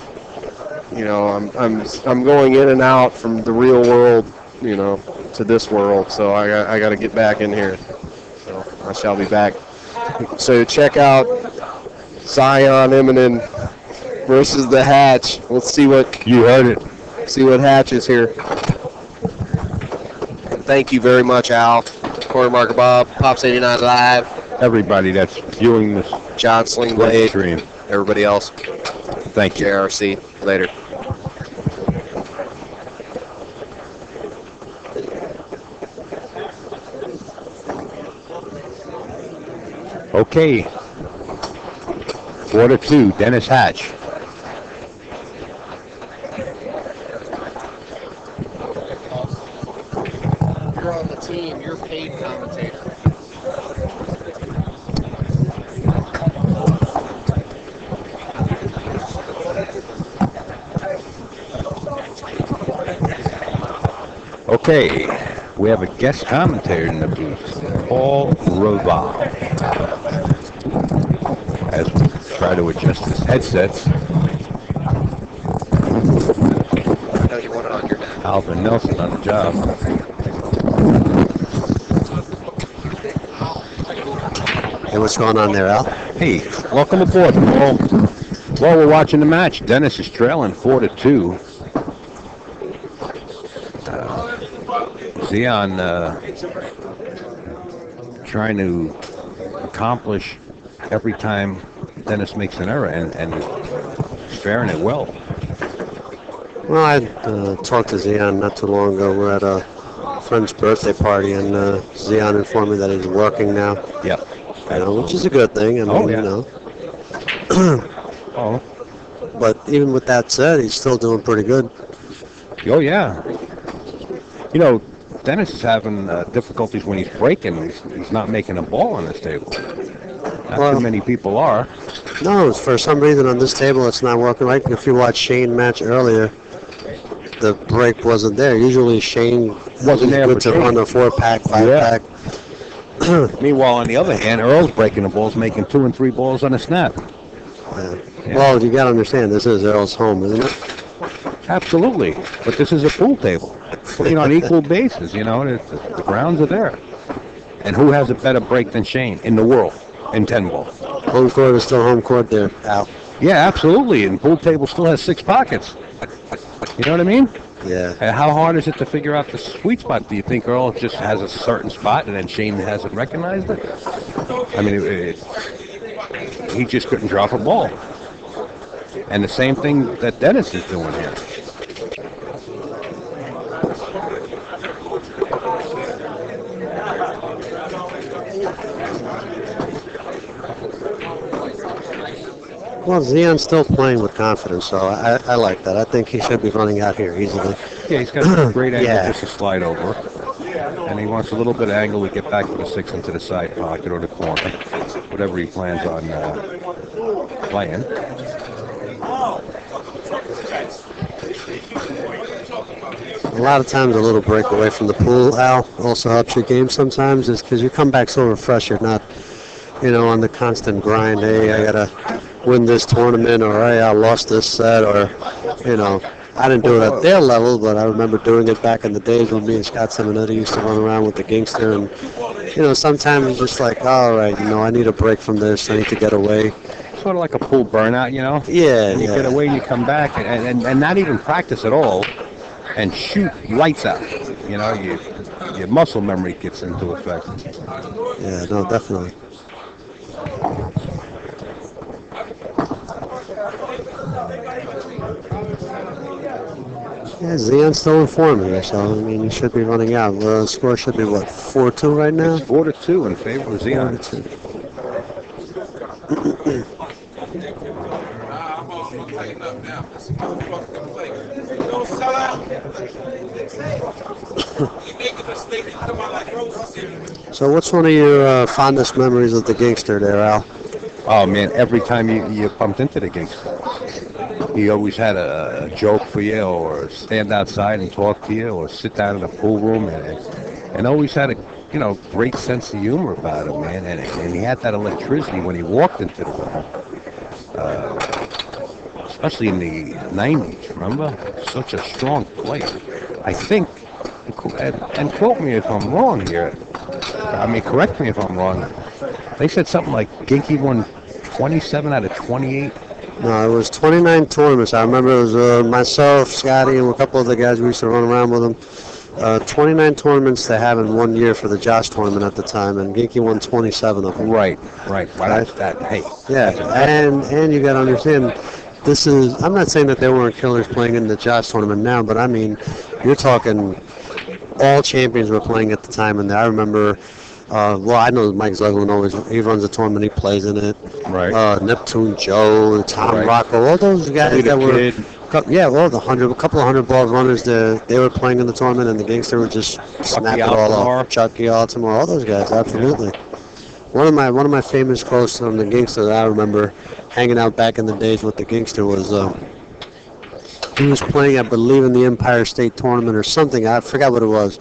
you know, I'm going in and out from the real world, you know, to this world. So I got to get back in here. So I shall be back. So check out Zion Eminem versus the Hatch. Let's see what you heard it. See what Hatch is here. Thank you very much, Al. Corner Marker Bob, Pops 89 Live. Everybody that's viewing this John Slingblade stream. Everybody else. Thank you. JRC. Later. Okay. 4-2, Dennis Hatch. You're on the team. You're paid commentator. Okay, we have a guest commentator in the booth, Paul Roval. As we try to adjust his headsets, Alvin Nelson on the job. Hey, what's going on there, Al? Hey, welcome aboard, Paul. Well, we're watching the match. Dennis is trailing 4-2. Zion trying to accomplish every time Dennis makes an error and faring it well. Well, I talked to Zion not too long ago. We're at a friend's birthday party, and Zion informed me that he's working now. Yep. You know, which is a good thing. I mean, yeah. you know. Oh. But even with that said, he's still doing pretty good. Oh, yeah. You know, Dennis is having difficulties when he's breaking. He's not making a ball on this table. Not Well, too many people are. no, for some reason on this table it's not working right. If you watched Shane match earlier, the break wasn't there. Usually Shane Wasn't there good for to run Shane. a 4-pack, Yeah. 5-pack. Meanwhile, on the other hand, Earl's breaking the balls, making 2 and 3 balls on a snap. Yeah. Yeah. Well, you got to understand, this is Earl's home, isn't it? Absolutely. But this is a pool table. Playing on equal bases, you know, the grounds are there. And who has a better break than Shane in the world in 10 ball? Home court is still home court there, Al. Yeah, absolutely. And pool table still has 6 pockets. You know what I mean? Yeah. How hard is it to figure out the sweet spot? Do you think Earl just has a certain spot and then Shane hasn't recognized it? I mean, he just couldn't drop a ball. And the same thing that Dennis is doing here. Well, Zion's still playing with confidence, so I like that. I think he should be running out here easily. Yeah, he's got a great angle Yeah. just to slide over. And he wants a little bit of angle to get back to the 6 into the side pocket or the corner. Whatever he plans on playing. A lot of times a little break away from the pool, Al, also helps your game sometimes, is because you come back so refreshed. You're not, on the constant grind. Hey, I got to win this tournament, or hey, I lost this set, or, I didn't do it at their level, but I remember doing it back in the days when me and Scott Simonetti used to run around with the Gangster, and, sometimes it's just like, all right, I need a break from this. I need to get away. Sort of like a pool burnout, Yeah, And you get away and you come back and not even practice at all and shoot lights out. Your muscle memory gets into effect. Yeah, no, definitely. Yeah, Zion's still in form here, so, he should be running out. The score should be, 4-2 right now? It's 4-2 in favor of Zion. 4-2. So what's one of your fondest memories of the Gangster there, Al? Oh, man, every time you bumped into the Gangster, he always had a joke for you, or stand outside and talk to you, or sit down in the pool room, and always had a great sense of humor about him, man. And he had that electricity when he walked into the room, especially in the 90s, remember? Such a strong player. I think, and quote me if I'm wrong here, correct me if I'm wrong, they said something like Ginky won 27 out of 28. No, it was 29 tournaments. I remember it was myself, Scotty, and a couple of the guys we used to run around with them. 29 tournaments they have in 1 year for the Josh tournament at the time, and Ginky won 27 of them. Right. Well, that's that. Hey. Yeah, and you got to understand, this is, I'm not saying that there weren't killers playing in the Josh tournament now, but you're talking all champions were playing at the time, and I remember, I know Mike Zuglin he runs a tournament, he plays in it. Right. Neptune Joe, Tom Right. Rocco, all those guys that were, a couple of 100-ball runners, they were playing in the tournament, and the Gangster would just snap it all off. Chucky Altimore, all those guys, absolutely. One of my famous quotes from the Gangster that I remember hanging out back in the days with the Gangster was, he was playing, I believe, in the Empire State Tournament or something. I forgot what it was.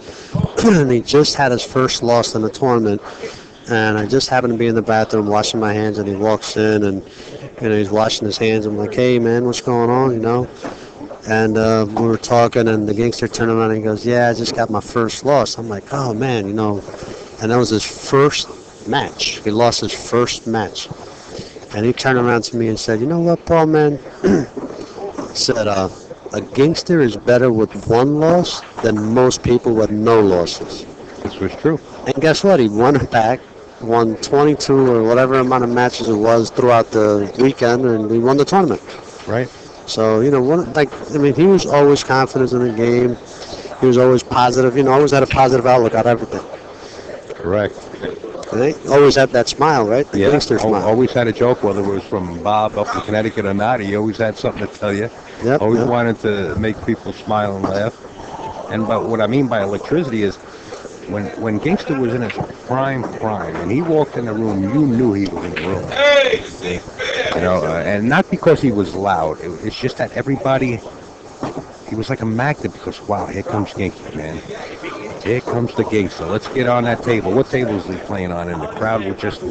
And he just had his first loss in the tournament. And I just happened to be in the bathroom washing my hands, and he walks in, and he's washing his hands. I'm like, hey, man, what's going on, And we were talking, and the Gangster turned around and he goes, yeah, I just got my first loss. I'm like, oh, man, And that was his first match. He lost his first match. And he turned around to me and said, you know what, Paul, man? Said, a Gangster is better with one loss than most people with no losses. This was true. And guess what? He won it back, won 22 or whatever amount of matches it was throughout the weekend, and he won the tournament. Right. So, he was always confident in the game. He was always positive, always had a positive outlook on everything. Correct. They always had that smile, right? The gangster smile. Always had a joke, whether it was from Bob up in Connecticut or not. He always had something to tell you. Yep. Always wanted to make people smile and laugh. And but what I mean by electricity is when Gangster was in his prime, and he walked in the room, you knew he was in the room. See? You know, and not because he was loud. It's just that everybody, he was like a magnet because, wow, here comes Ginky, man. Here comes the Gangster. Let's get on that table. What table is he playing on? And the crowd would just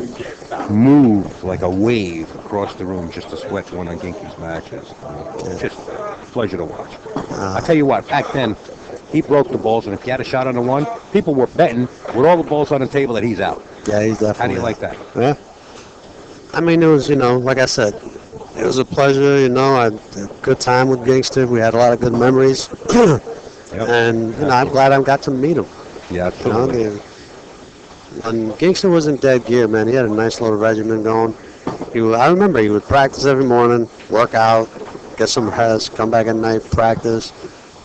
move like a wave across the room just to sweat one of Ginky's matches. Just a pleasure to watch. I tell you what, back then, he broke the balls, and if you had a shot on the one, people were betting with all the balls on the table that he's out. Yeah, he's definitely. How do you like that? Yeah. I mean, it was, you know, like I said, it was a pleasure, you know. I had a good time with Gangster. We had a lot of good memories. Yep. And, you know, I'm glad I got to meet him. Yeah, absolutely. You know, when Gangster was in dead gear, man, he had a nice little regimen going. I remember he would practice every morning, work out, get some rest, come back at night, practice,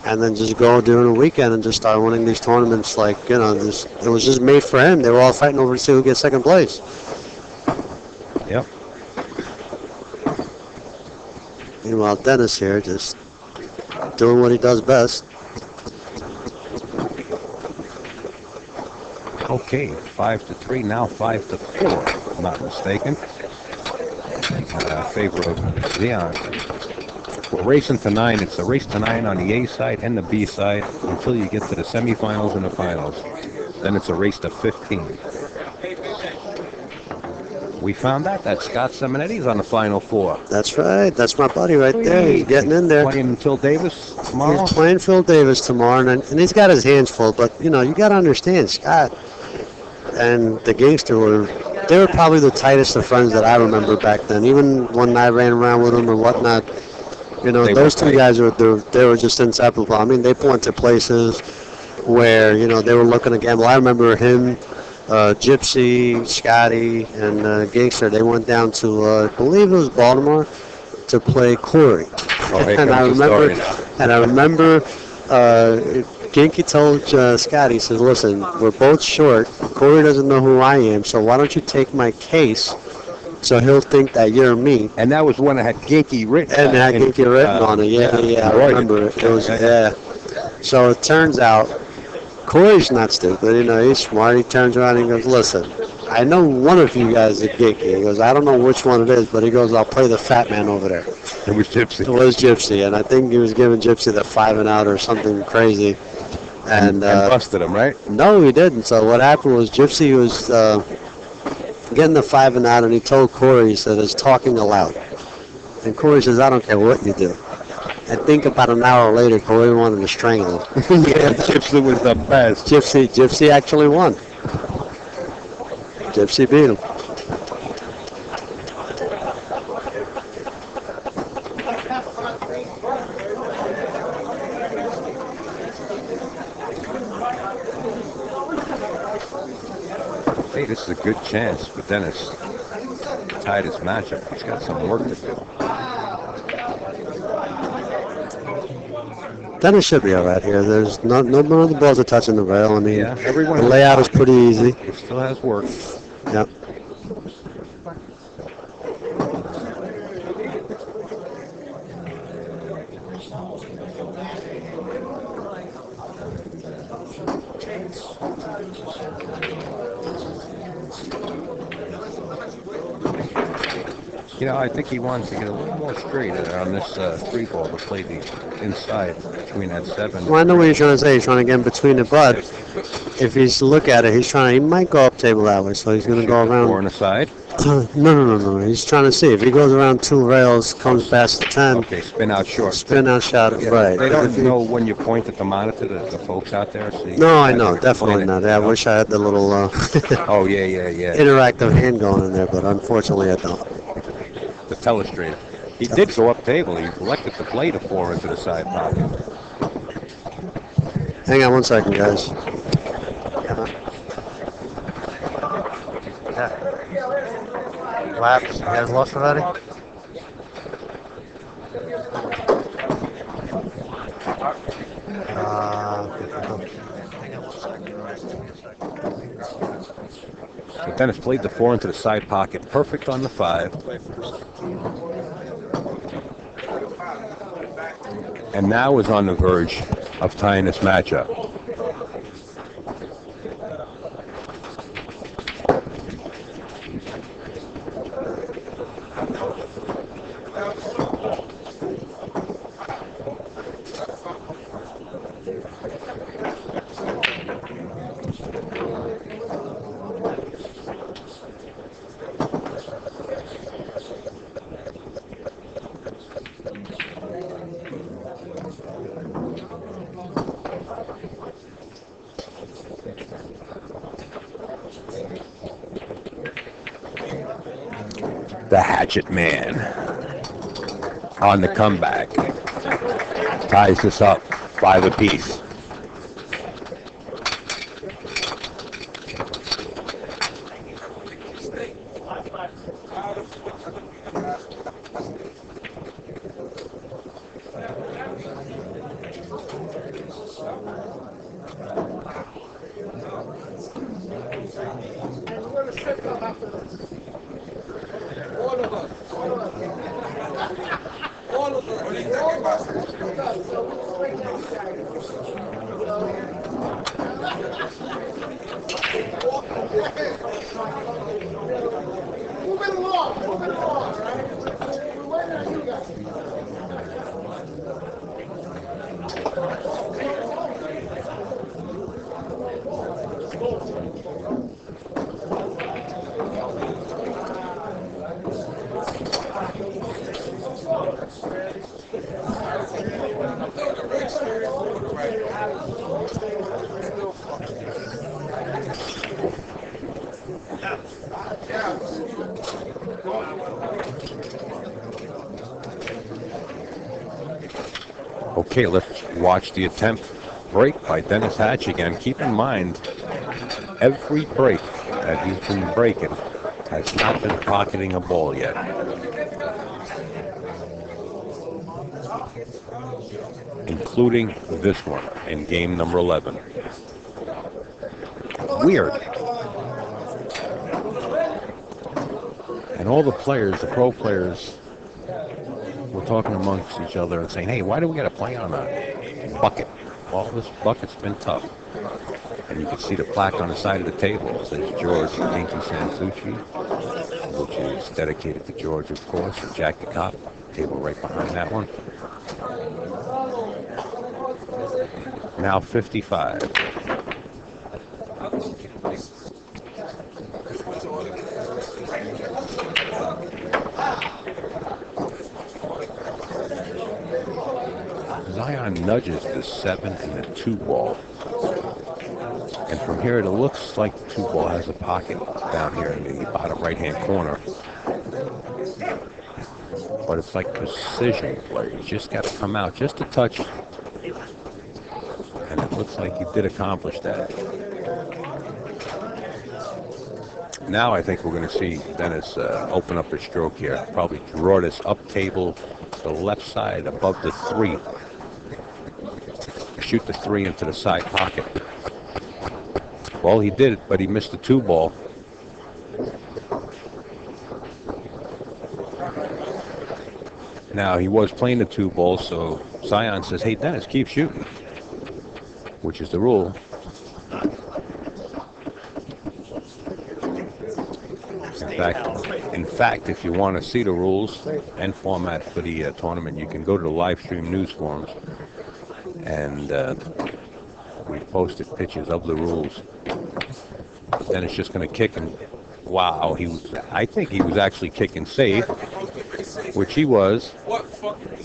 and then just go during the weekend and just start winning these tournaments. Like, you know, it was just made for him. They were all fighting over to see who gets second place. Yep. Meanwhile, Dennis here just doing what he does best. Okay, 5-3, now 5-4, if I'm not mistaken. Favor of Leon. We're racing to 9. It's a race to 9 on the A side and the B side until you get to the semifinals and the finals. Then it's a race to 15. We found out that Scott Seminetti's on the final 4. That's right. That's my buddy right there. He's getting in there. Playing Phil Davis tomorrow? He's playing Phil Davis tomorrow, and he's got his hands full. But, you know, you got to understand, Scott and the Gangster they were probably the tightest of friends that I remember back then. Even when I ran around with them and whatnot, you know, those two guys they were just inseparable. I mean, they went to places where, you know, they were looking to gamble. I remember him, Gypsy, Scotty, and Gangster. They went down to, I believe it was Baltimore, to play Corey. And I remember Ginky told Scotty, he says, listen, we're both short. Corey doesn't know who I am, so why don't you take my case so he'll think that you're me. And that was one that had Ginky written on it. And it had Ginky written on it, yeah, I remember it. It was, yeah. So it turns out Corey's not stupid, you know, he's smart. He turns around and he goes, listen, I know one of you guys is Ginky. He goes, I don't know which one it is, but he goes, I'll play the fat man over there. It was Gypsy. It was Gypsy, and I think he was giving Gypsy the 5 and out or something crazy. And busted him, right? No, he didn't. So what happened was Gypsy was getting the 5 and out, and he told Corey, he said, it's talking aloud. And Corey says, I don't care what you do. I think about an hour later, Corey wanted to strangle him. Yeah, Gypsy was the best. Gypsy actually won. Gypsy beat him. Hey, this is a good chance for Dennis to tie this matchup. He's got some work to do. Dennis should be all right here. There's no none of the balls are touching the rail. I mean, everyone, the layout is pretty easy. He still has work. Yep. You know, I think he wants to get a little more straight on this 3 ball to play the inside between that 7. Well, I know what you're trying to say. He's trying to get in between it, but if he's to look at it, he might go up table that way, so he's going to go around. 4 on the side? No. He's trying to see. If he goes around 2 rails, comes past the 10. Okay, spin out short. Spin out shot, yeah, right. They don't know when you point at the monitor, the folks out there. See, no, I know. Definitely not. I wish I had the little oh, yeah. interactive hand going in there, but unfortunately I don't. The telestrator. He did go up table. He elected to play the 4 into the side pocket. Hang on 1 second, guys. Laps. You guys lost already? So Dennis played the 4 into the side pocket. Perfect on the 5. And now is on the verge of tying this matchup. The Hatchet Man on the comeback. Ties this up 5 apiece. Okay, let's watch the attempt break by Dennis Hatch again. Keep in mind, every break that he's been breaking has not been pocketing a ball yet. Including this one in game number 11. Weird. And all the players, the pro players, were talking amongst each other and saying, hey, why do we got to play on a bucket? Well, this bucket's been tough. And you can see the plaque on the side of the table. It says George Ginky Sansucci, which is dedicated to George, of course, and Jack the Cop. Table right behind that one. Now 55. Zion nudges the 7 and the 2 ball. And from here, it looks like the 2 ball has a pocket down here in the bottom right-hand corner. But it's like precision play. You just got to come out just a touch. And it looks like he did accomplish that. Now I think we're going to see Dennis open up his stroke here. Probably draw this up table to the left side above the 3. Shoot the 3 into the side pocket. Well, he did it, but he missed the 2 ball. Now, he was playing the 2 ball, so Zion says, hey, Dennis, keep shooting, which is the rule. In fact, if you want to see the rules and format for the tournament, you can go to the live stream news forums, and we posted pictures of the rules. Then it's just going to kick, and wow, I think he was actually kicking safe, which he was.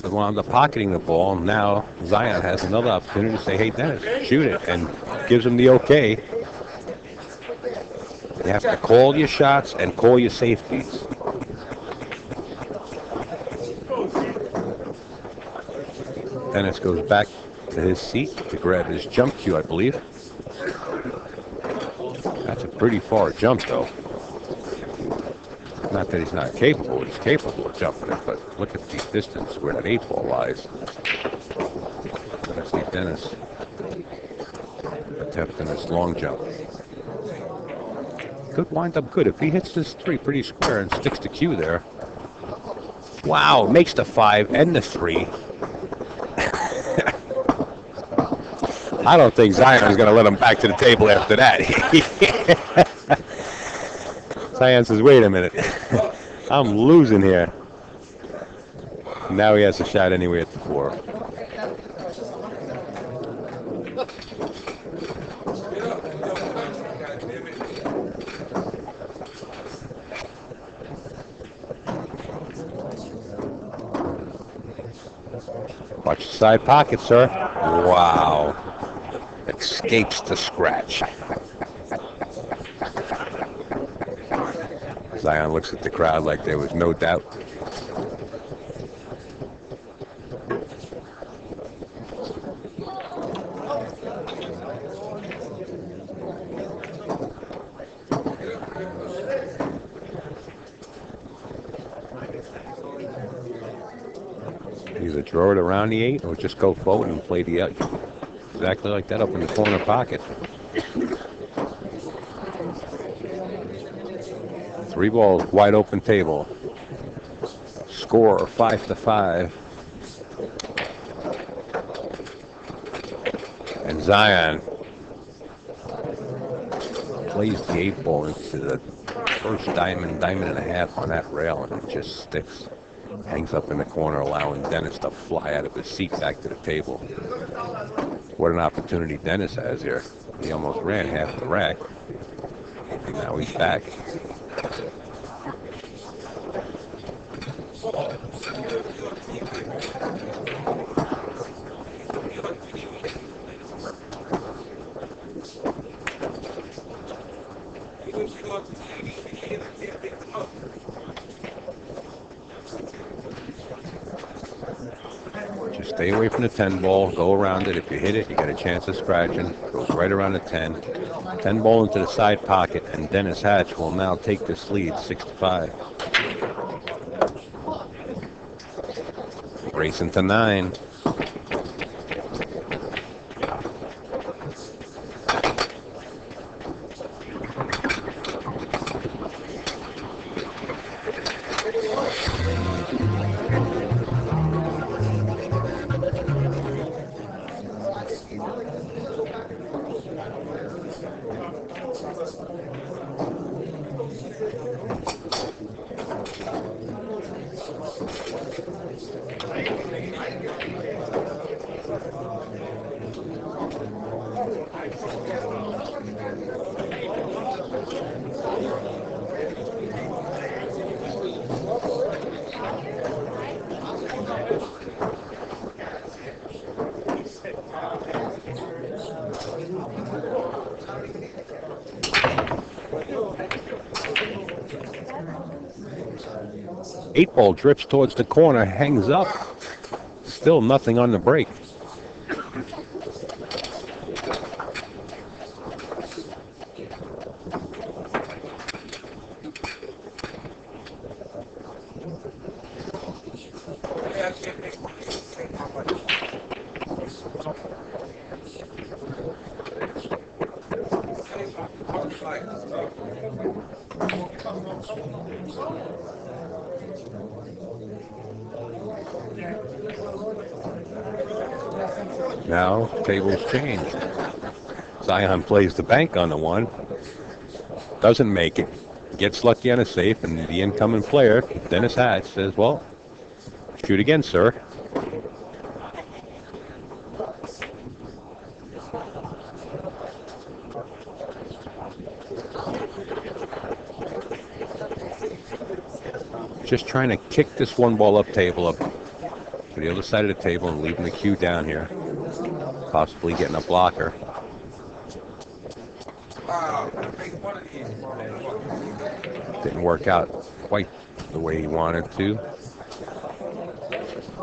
He wound up pocketing the ball. Now Zion has another opportunity to say, hey, Dennis, shoot it, and gives him the okay. You have to call your shots and call your safeties. Dennis goes back to his seat to grab his jump cue, I believe. That's a pretty far jump, though. Not that he's not capable. He's capable of jumping it, but look at the distance where that 8 ball lies. Let's see Dennis attempting this long jump. Could wind up good if he hits this 3 pretty square and sticks to Q there. Wow, makes the 5 and the 3. I don't think Zion is going to let him back to the table after that. Zion says, wait a minute. I'm losing here. Now he has a shot anyway at the 4. Watch the side pocket, sir. Wow. Escapes the scratch. Zion looks at the crowd like there was no doubt. Either draw it around the 8 or just go forward and play the exactly like that up in the corner pocket. 3 balls, wide open table. Score 5-5. And Zion plays the 8 ball into the first diamond and a half on that rail, and it just sticks. Hangs up in the corner, allowing Dennis to fly out of his seat back to the table. What an opportunity Dennis has here. He almost ran half the rack. And now he's back. Just stay away from the 10 ball. Go around it. If you hit it, you got a chance of scratching. Goes right around the 10. 10 ball into the side pocket, and Dennis Hatch will now take this lead, 6-5. Racing to 9. Eight ball drips towards the corner, hangs up. Still nothing on the break. Now, tables change. Zion plays the bank on the 1. Doesn't make it. Gets lucky on a safe, and the incoming player, Dennis Hatch, says, well, shoot again, sir. Just trying to kick this 1 ball up table up to the other side of the table and leaving the cue down here. Possibly getting a blocker. Didn't work out quite the way he wanted to.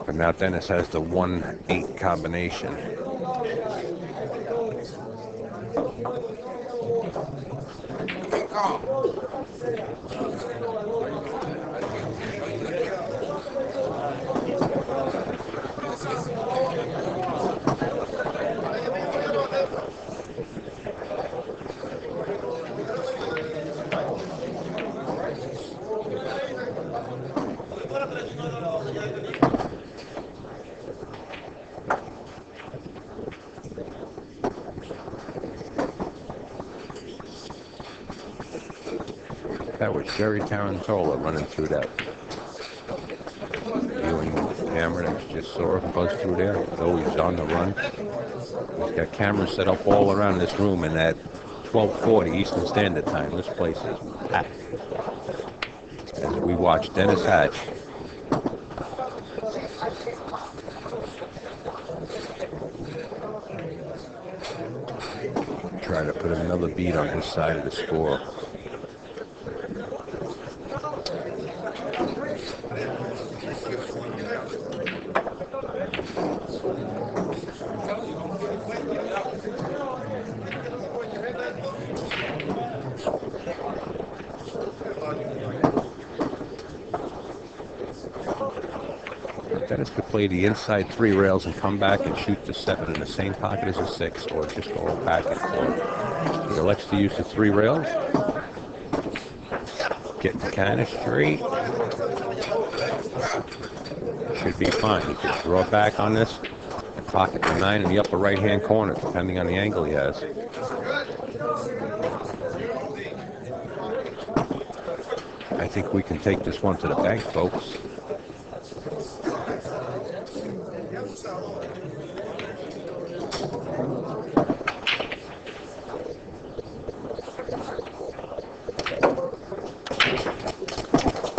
But now Dennis has the 1-8 combination. That was Jerry Tarantola running through that viewing camera that just saw it buzz through there. Though he's on the run. He's got cameras set up all around this room, and at 12:40 Eastern Standard Time, this place is packed. As we watch Dennis Hatch try to put another beat on his side of the score. Dennis could play the inside 3 rails and come back and shoot the 7 in the same pocket as a 6, or just go back and forth. He elects to use the 3 rails. Getting kind of straight. Should be fine. He can draw back on this. Pocket the 9 in the upper right-hand corner, depending on the angle he has. I think we can take this one to the bank, folks.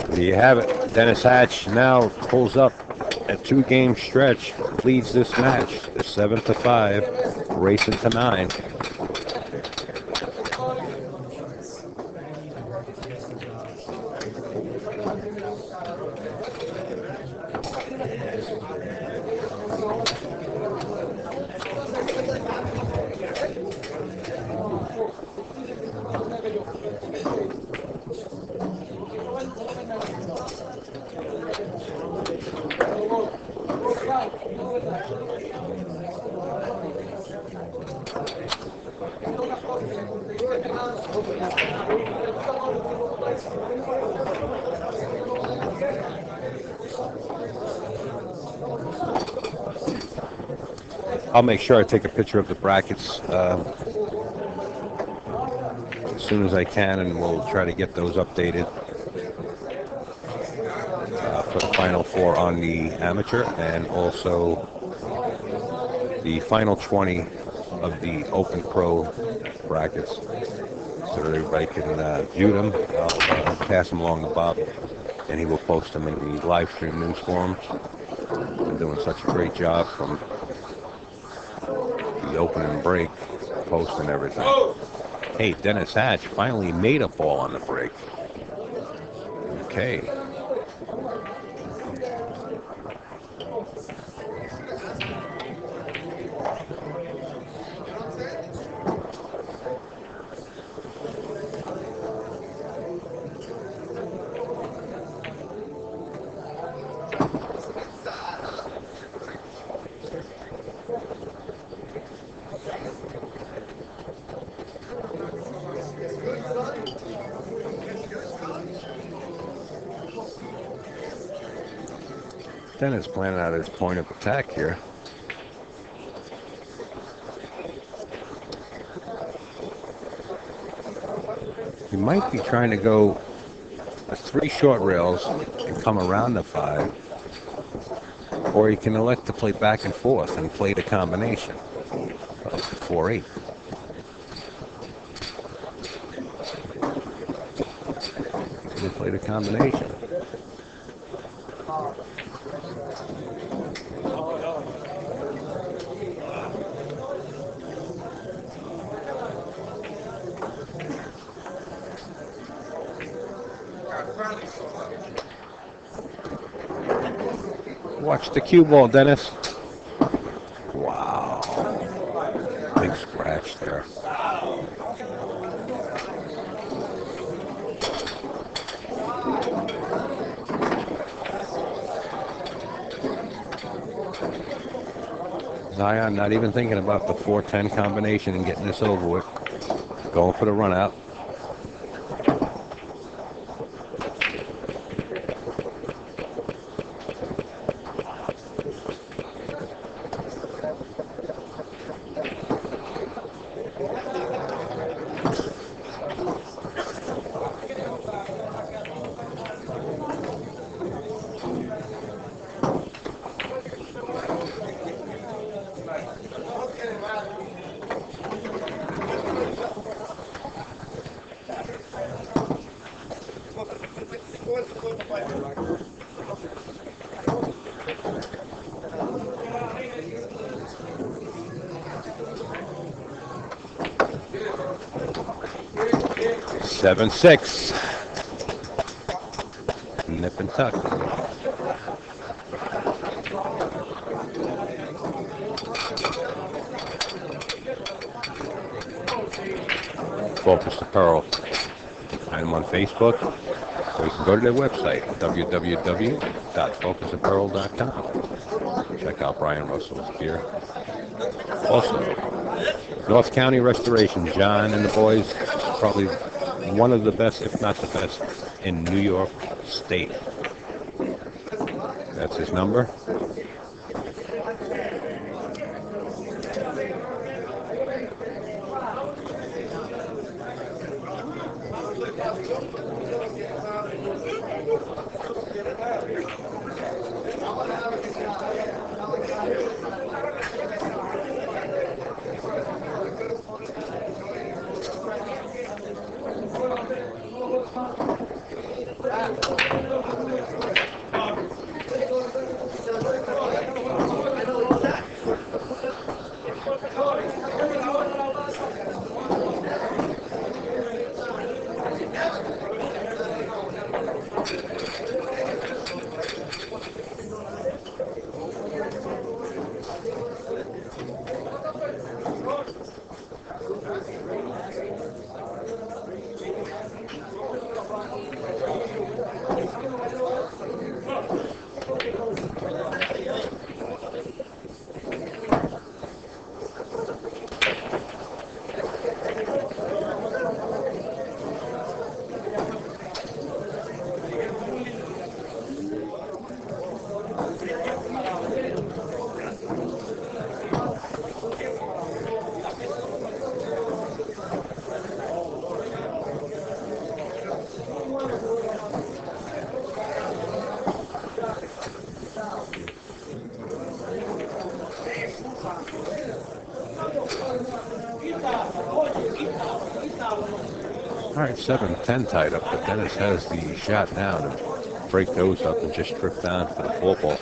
There you have it. Dennis Hatch now pulls up a 2-game stretch, leads this match, 7-5, racing to 9. I'll make sure I take a picture of the brackets as soon as I can, and we'll try to get those updated for the Final 4 on the amateur, and also the final 20 of the Open Pro brackets, so that everybody can view them. I'll pass them along to Bob, and he will post them in the live stream news forums. Been doing such a great job from the open and break, post and everything. Hey, Dennis Hatch finally made a ball on the break. Okay. Dennis planning out his point of attack here. He might be trying to go 3 short rails and come around the 5, or he can elect to play back and forth and play the combination of 4-8. He play the combination. Watch the cue ball, Dennis. Wow. Big scratch there. Zion not even thinking about the 4-10 combination and getting this over with. Going for the run out. "7-6." Nip and tuck. Focus Apparel. Find them on Facebook, or you can go to their website, www.focusapparel.com. Check out Brian Russell's gear. Also, North County Restoration, John and the boys, probably one of the best, if not the best, in New York State. That's his number. All right, 7-10 tied up, but Dennis has the shot down to break those up and just strip down for the 4-ball.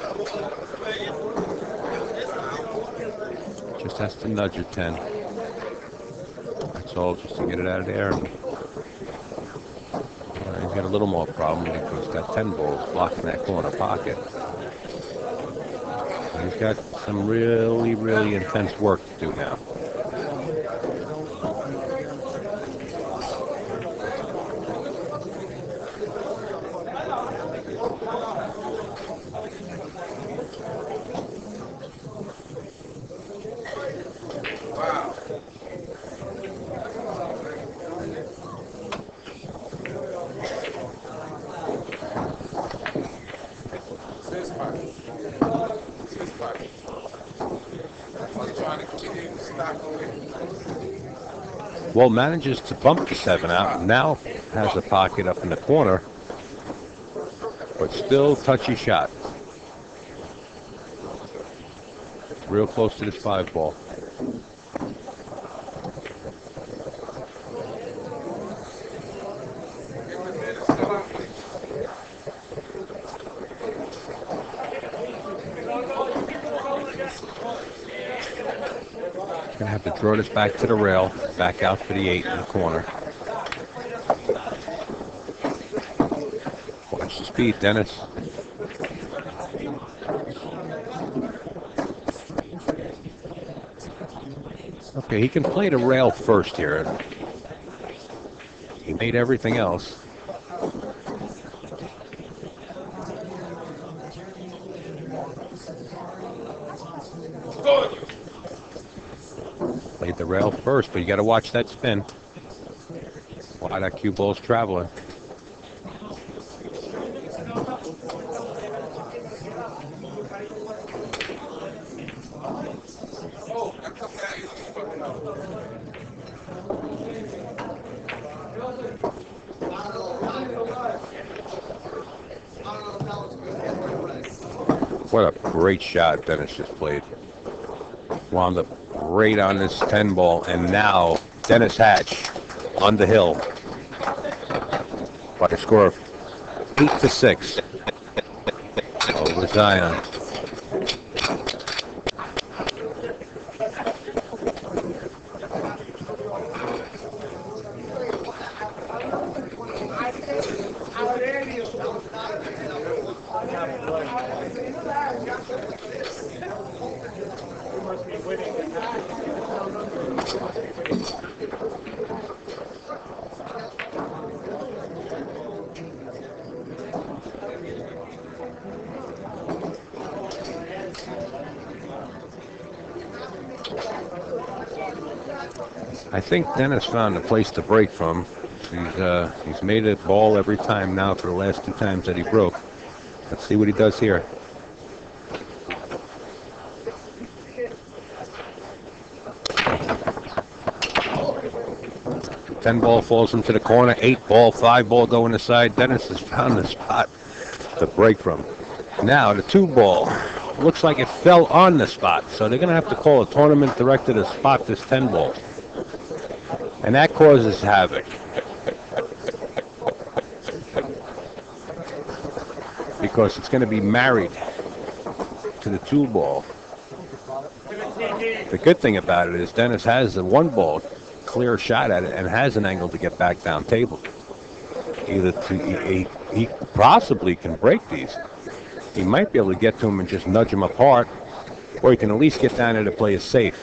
Just has to nudge at 10. That's all, just to get it out of there. And he's got a little more problem because that 10 ball is blocking that corner pocket. And he's got some really, really intense work to do now. Well, manages to bump the 7 out. Now has a pocket up in the corner, but still touchy shot. Real close to this 5-ball. Gonna have to throw this back to the rail, back out for the 8 in the corner. Watch the speed, Dennis. Okay, he can play the rail first here. He made everything else. Played the rail first, but you got to watch that spin. Why that cue ball's traveling. What a great shot Dennis just played. Wound up right on this 10 ball, and now Dennis Hatch on the hill by a score of 8-6 over Zion. I think Dennis found a place to break from. He's made a ball every time now for the last 2 times that he broke. Let's see what he does here. 10 ball falls into the corner. 8 ball, 5 ball going aside. Dennis has found the spot to break from. Now the 2 ball looks like it fell on the spot, so they're going to have to call a tournament director to spot this 10 ball. And that causes havoc. Because it's going to be married to the 2 ball. The good thing about it is Dennis has the 1 ball clear shot at it and has an angle to get back down table. Either he possibly can break these. He might be able to get to him and just nudge him apart, or he can at least get down there to play it safe.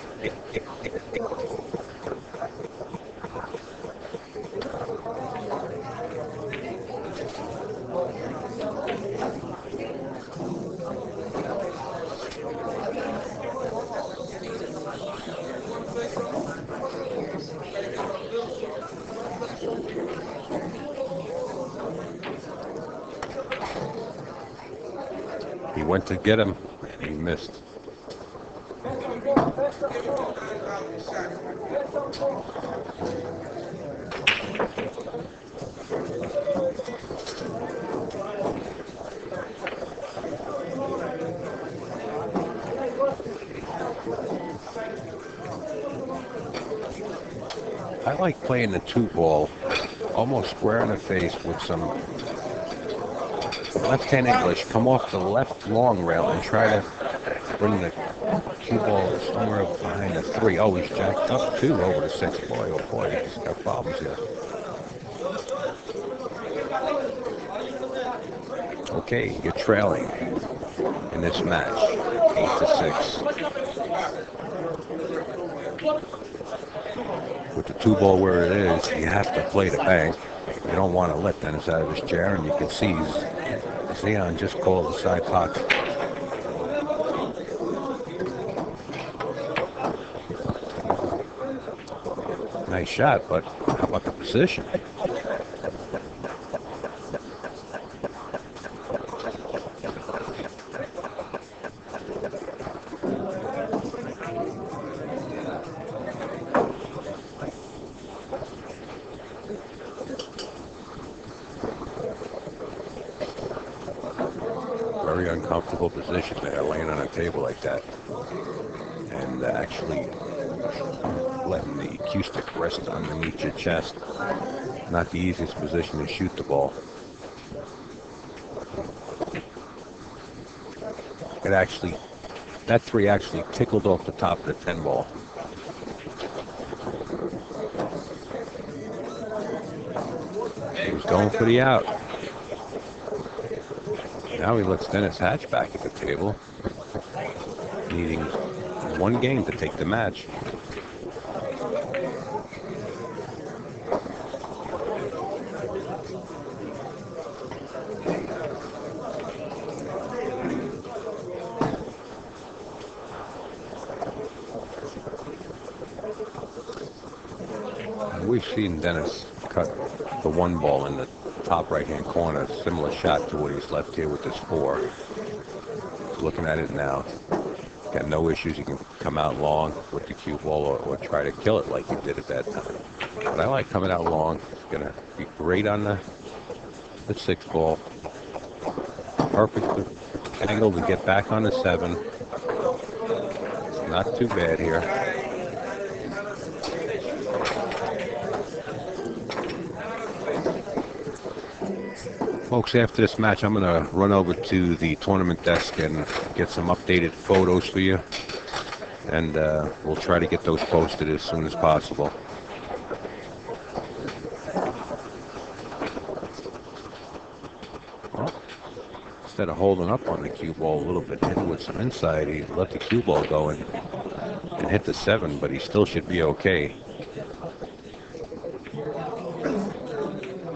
He went to get him, and he missed. I like playing the 2 ball almost square in the face with some left-hand English. Come off the left long rail and try to bring the 2 ball somewhere behind the 3. Oh, he's jacked up 2 over the 6. Boy, oh boy, he's got problems here. Okay, you're trailing in this match, 8-6. With the 2 ball where it is, you have to play the bank. You don't want to let Dennis out of his chair, and you can see Zeon just called the side pocket. Nice shot, but how about the position? Very uncomfortable position there, laying on a table like that, and actually letting the cue stick rest underneath your chest. Not the easiest position to shoot the ball. That 3 actually tickled off the top of the 10 ball. He was going for the out. Now he lets Dennis Hatch back at the table, needing 1 game to take the match. We've seen Dennis cut the 1 ball in the top right-hand corner, similar shot to what he's left here with this 4. Looking at it now, got no issues. He can come out long with the cue ball or try to kill it like he did at that time. But I like coming out long. It's going to be great on the 6 ball. Perfect angle to get back on the 7. It's not too bad here. Folks, after this match, I'm going to run over to the tournament desk and get some updated photos for you. And we'll try to get those posted as soon as possible. Well, instead of holding up on the cue ball a little bit, hit it with some inside, he let the cue ball go and can hit the 7, but he still should be okay.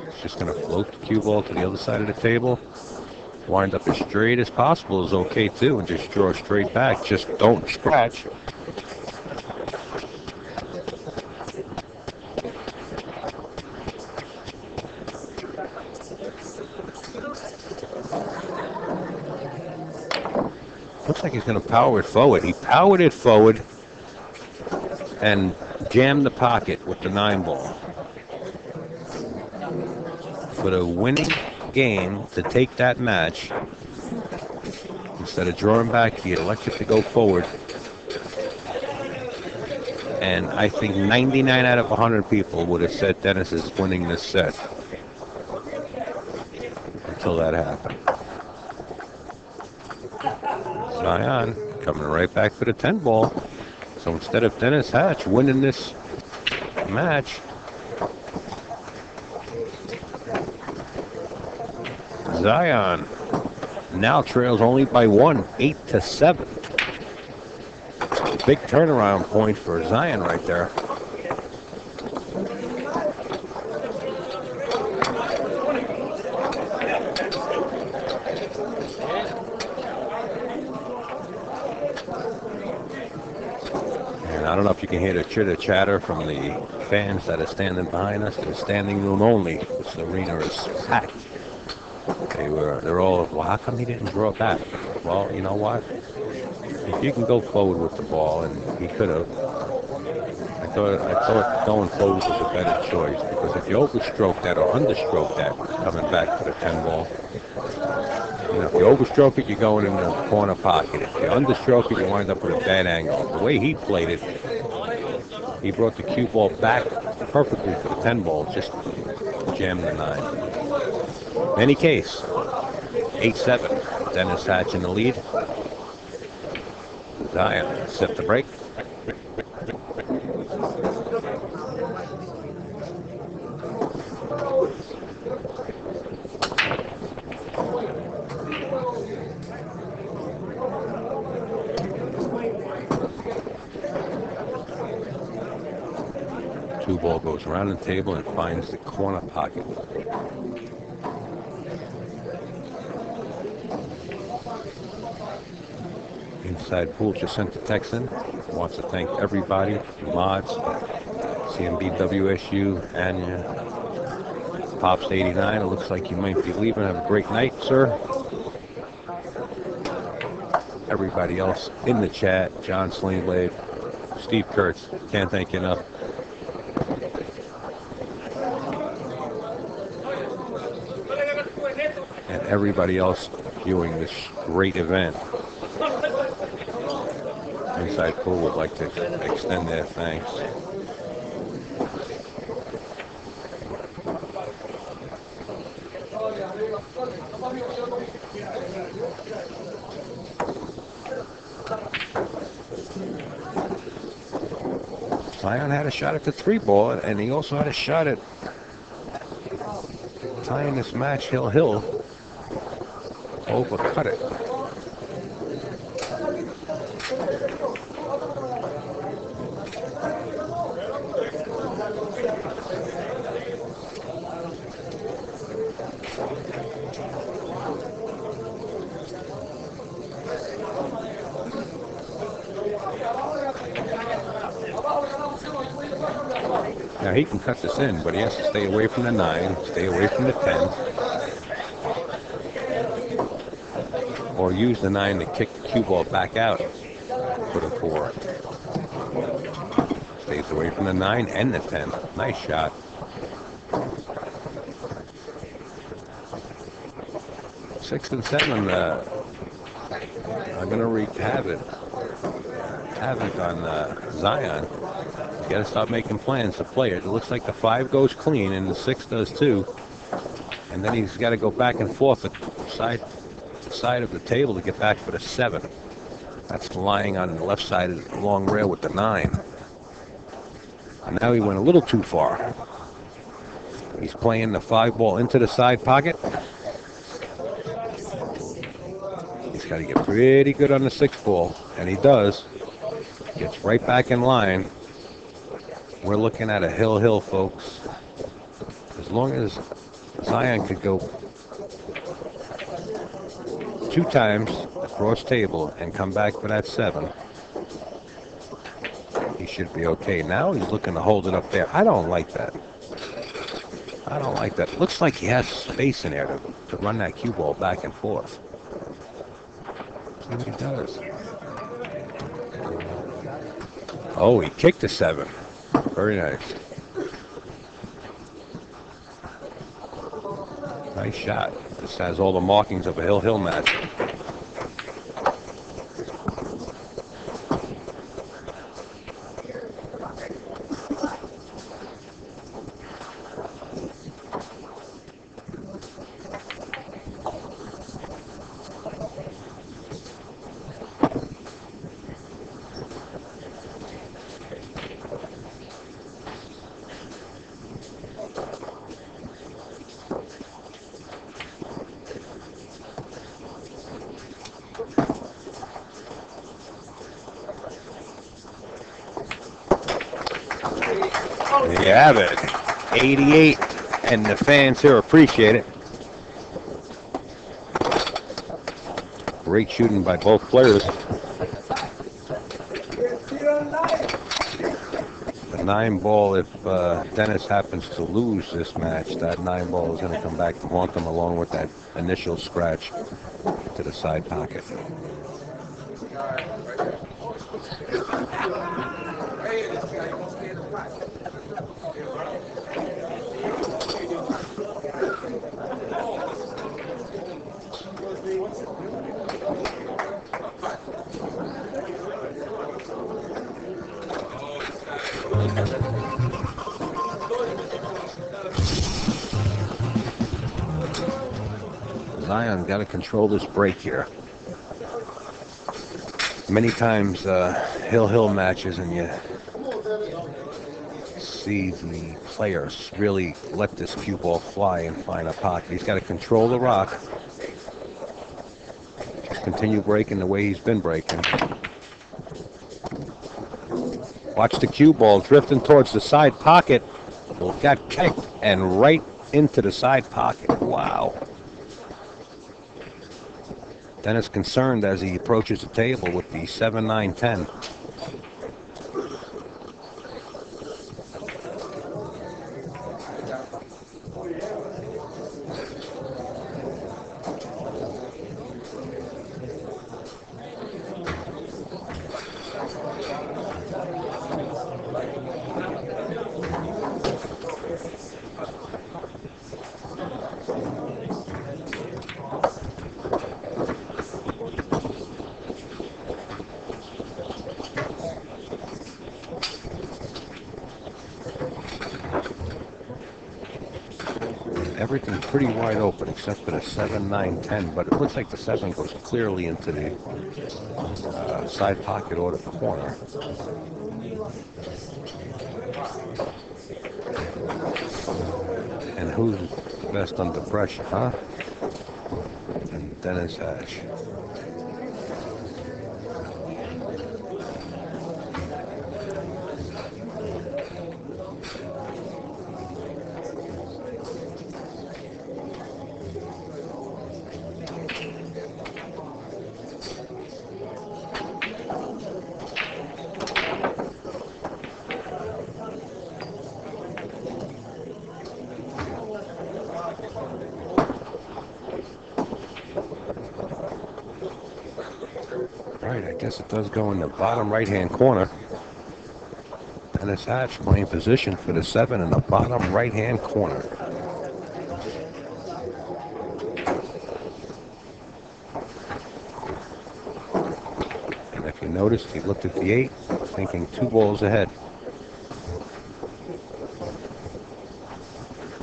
He's just going to float the cue ball to the other side of the table. Wind up as straight as possible is okay too, and just draw straight back. Just don't scratch. Looks like he's going to power it forward. He powered it forward and jammed the pocket with the 9 ball. For the winning game to take that match, instead of drawing back, he elected to go forward. And I think 99 out of 100 people would have said Dennis is winning this set. Until that happened. Zion coming right back for the 10 ball. So instead of Dennis Hatch winning this match, Zion now trails only by 1, 8-7. Big turnaround point for Zion right there. I don't know if you can hear the chitter chatter from the fans that are standing behind us. They're standing room only. This arena is packed. They're all, well, how come he didn't draw back? Well, you know what? If you can go forward with the ball, and he could have, I thought going forward was a better choice, because if you overstroke that or understroke that coming back for the 10 ball, you know, if you overstroke it, you're going in the corner pocket. If you understroke it, you wind up with a bad angle. The way he played it, he brought the cue ball back perfectly for the 10 ball, just jammed the 9. In any case, 8-7. Dennis Hatch in the lead. Zion set the break. Two ball goes around the table and finds the corner pocket. Inside Pool just sent the text in. Wants to thank everybody, mods, CMBWSU, Anya, Pops 89. It looks like you might be leaving. Have a great night, sir. Everybody else in the chat, John Slingblade, Steve Kurtz, can't thank you enough. And everybody else viewing this great event. Inside Pool would like to extend their thanks. Zion had a shot at the 3 ball, and he also had a shot at tying this match Hill. Overcut it. Now he can cut this in, but he has to stay away from the 9, stay away from the 10, or use the 9 to kick the cue ball back out for the 4. Stays away from the 9 and the 10. Nice shot. Six and 7 are going to wreak havoc on Zion. You got to start making plans to play it. It looks like the 5 goes clean and the 6 does too. And then he's got to go back and forth at side to side of the table to get back for the 7. That's lying on the left side of the long rail with the 9. And now he went a little too far. He's playing the 5 ball into the side pocket. He's got to get pretty good on the 6 ball, and he does. Gets right back in line. We're looking at a hill, folks. As long as Zion could go 2 times across table and come back for that 7, he should be okay. Now he's looking to hold it up there. I don't like that. I don't like that. Looks like he has space in there to run that cue ball back and forth. See what he does. Oh, he kicked the 7. Very nice. Nice shot. This has all the markings of a hill match. There you have it. 88, and the fans here appreciate it. Great shooting by both players. The 9 ball, if Dennis happens to lose this match, that 9 ball is going to come back to haunt them along with that initial scratch to the side pocket. Zion's got to control this break here. Many times hill matches, and you see the players really let this cue ball fly and find a pocket. He's got to control the rock. Just continue breaking the way he's been breaking. Watch the cue ball drifting towards the side pocket. Well, got kicked and right into the side pocket. Wow. Dennis concerned as he approaches the table with the 7, 9, 10. Everything pretty wide open except for the 7, 9, 10, but it looks like the 7 goes clearly into the side pocket or the corner. And who's best under pressure, huh? And Dennis Hatch. I guess it does go in the bottom right-hand corner. Dennis Hatch playing position for the 7 in the bottom right-hand corner. And if you noticed, he looked at the 8, thinking 2 balls ahead.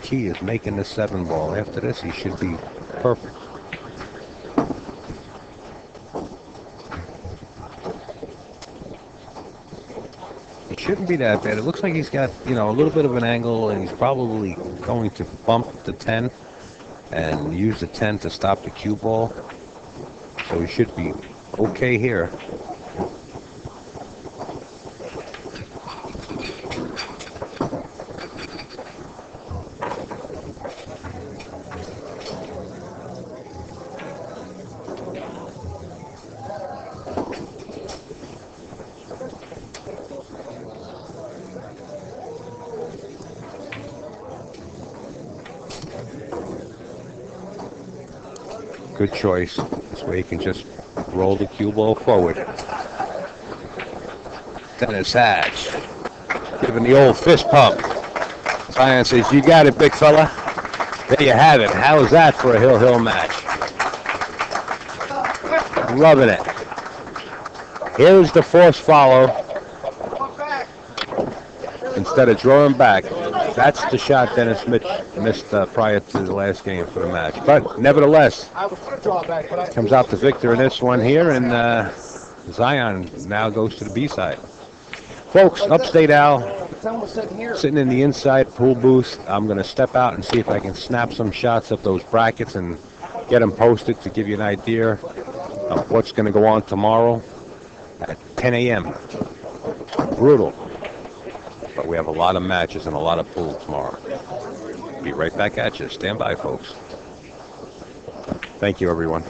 Key is making the 7 ball. After this, he should be perfect. Shouldn't be that bad. It looks like he's got, a little bit of an angle, and he's probably going to bump the 10 and use the 10 to stop the cue ball. So he should be okay here. good choice. This way you can just roll the cue ball forward. Dennis Hatch giving the old fist pump. Zion says, you got it, big fella. There you have it. How's that for a hill-hill match? Loving it. Here's the force follow. Instead of drawing back, that's the shot Dennis missed prior to the last game for the match. But nevertheless, comes out the victor in this one here, and Zion now goes to the B-side. Folks, Upstate Al, sitting in the inside pool booth. I'm going to step out and see if I can snap some shots of those brackets and get them posted to give you an idea of what's going to go on tomorrow at 10 a.m. Brutal. But we have a lot of matches and a lot of pool tomorrow. Be right back at you. Stand by, folks. Thank you, everyone.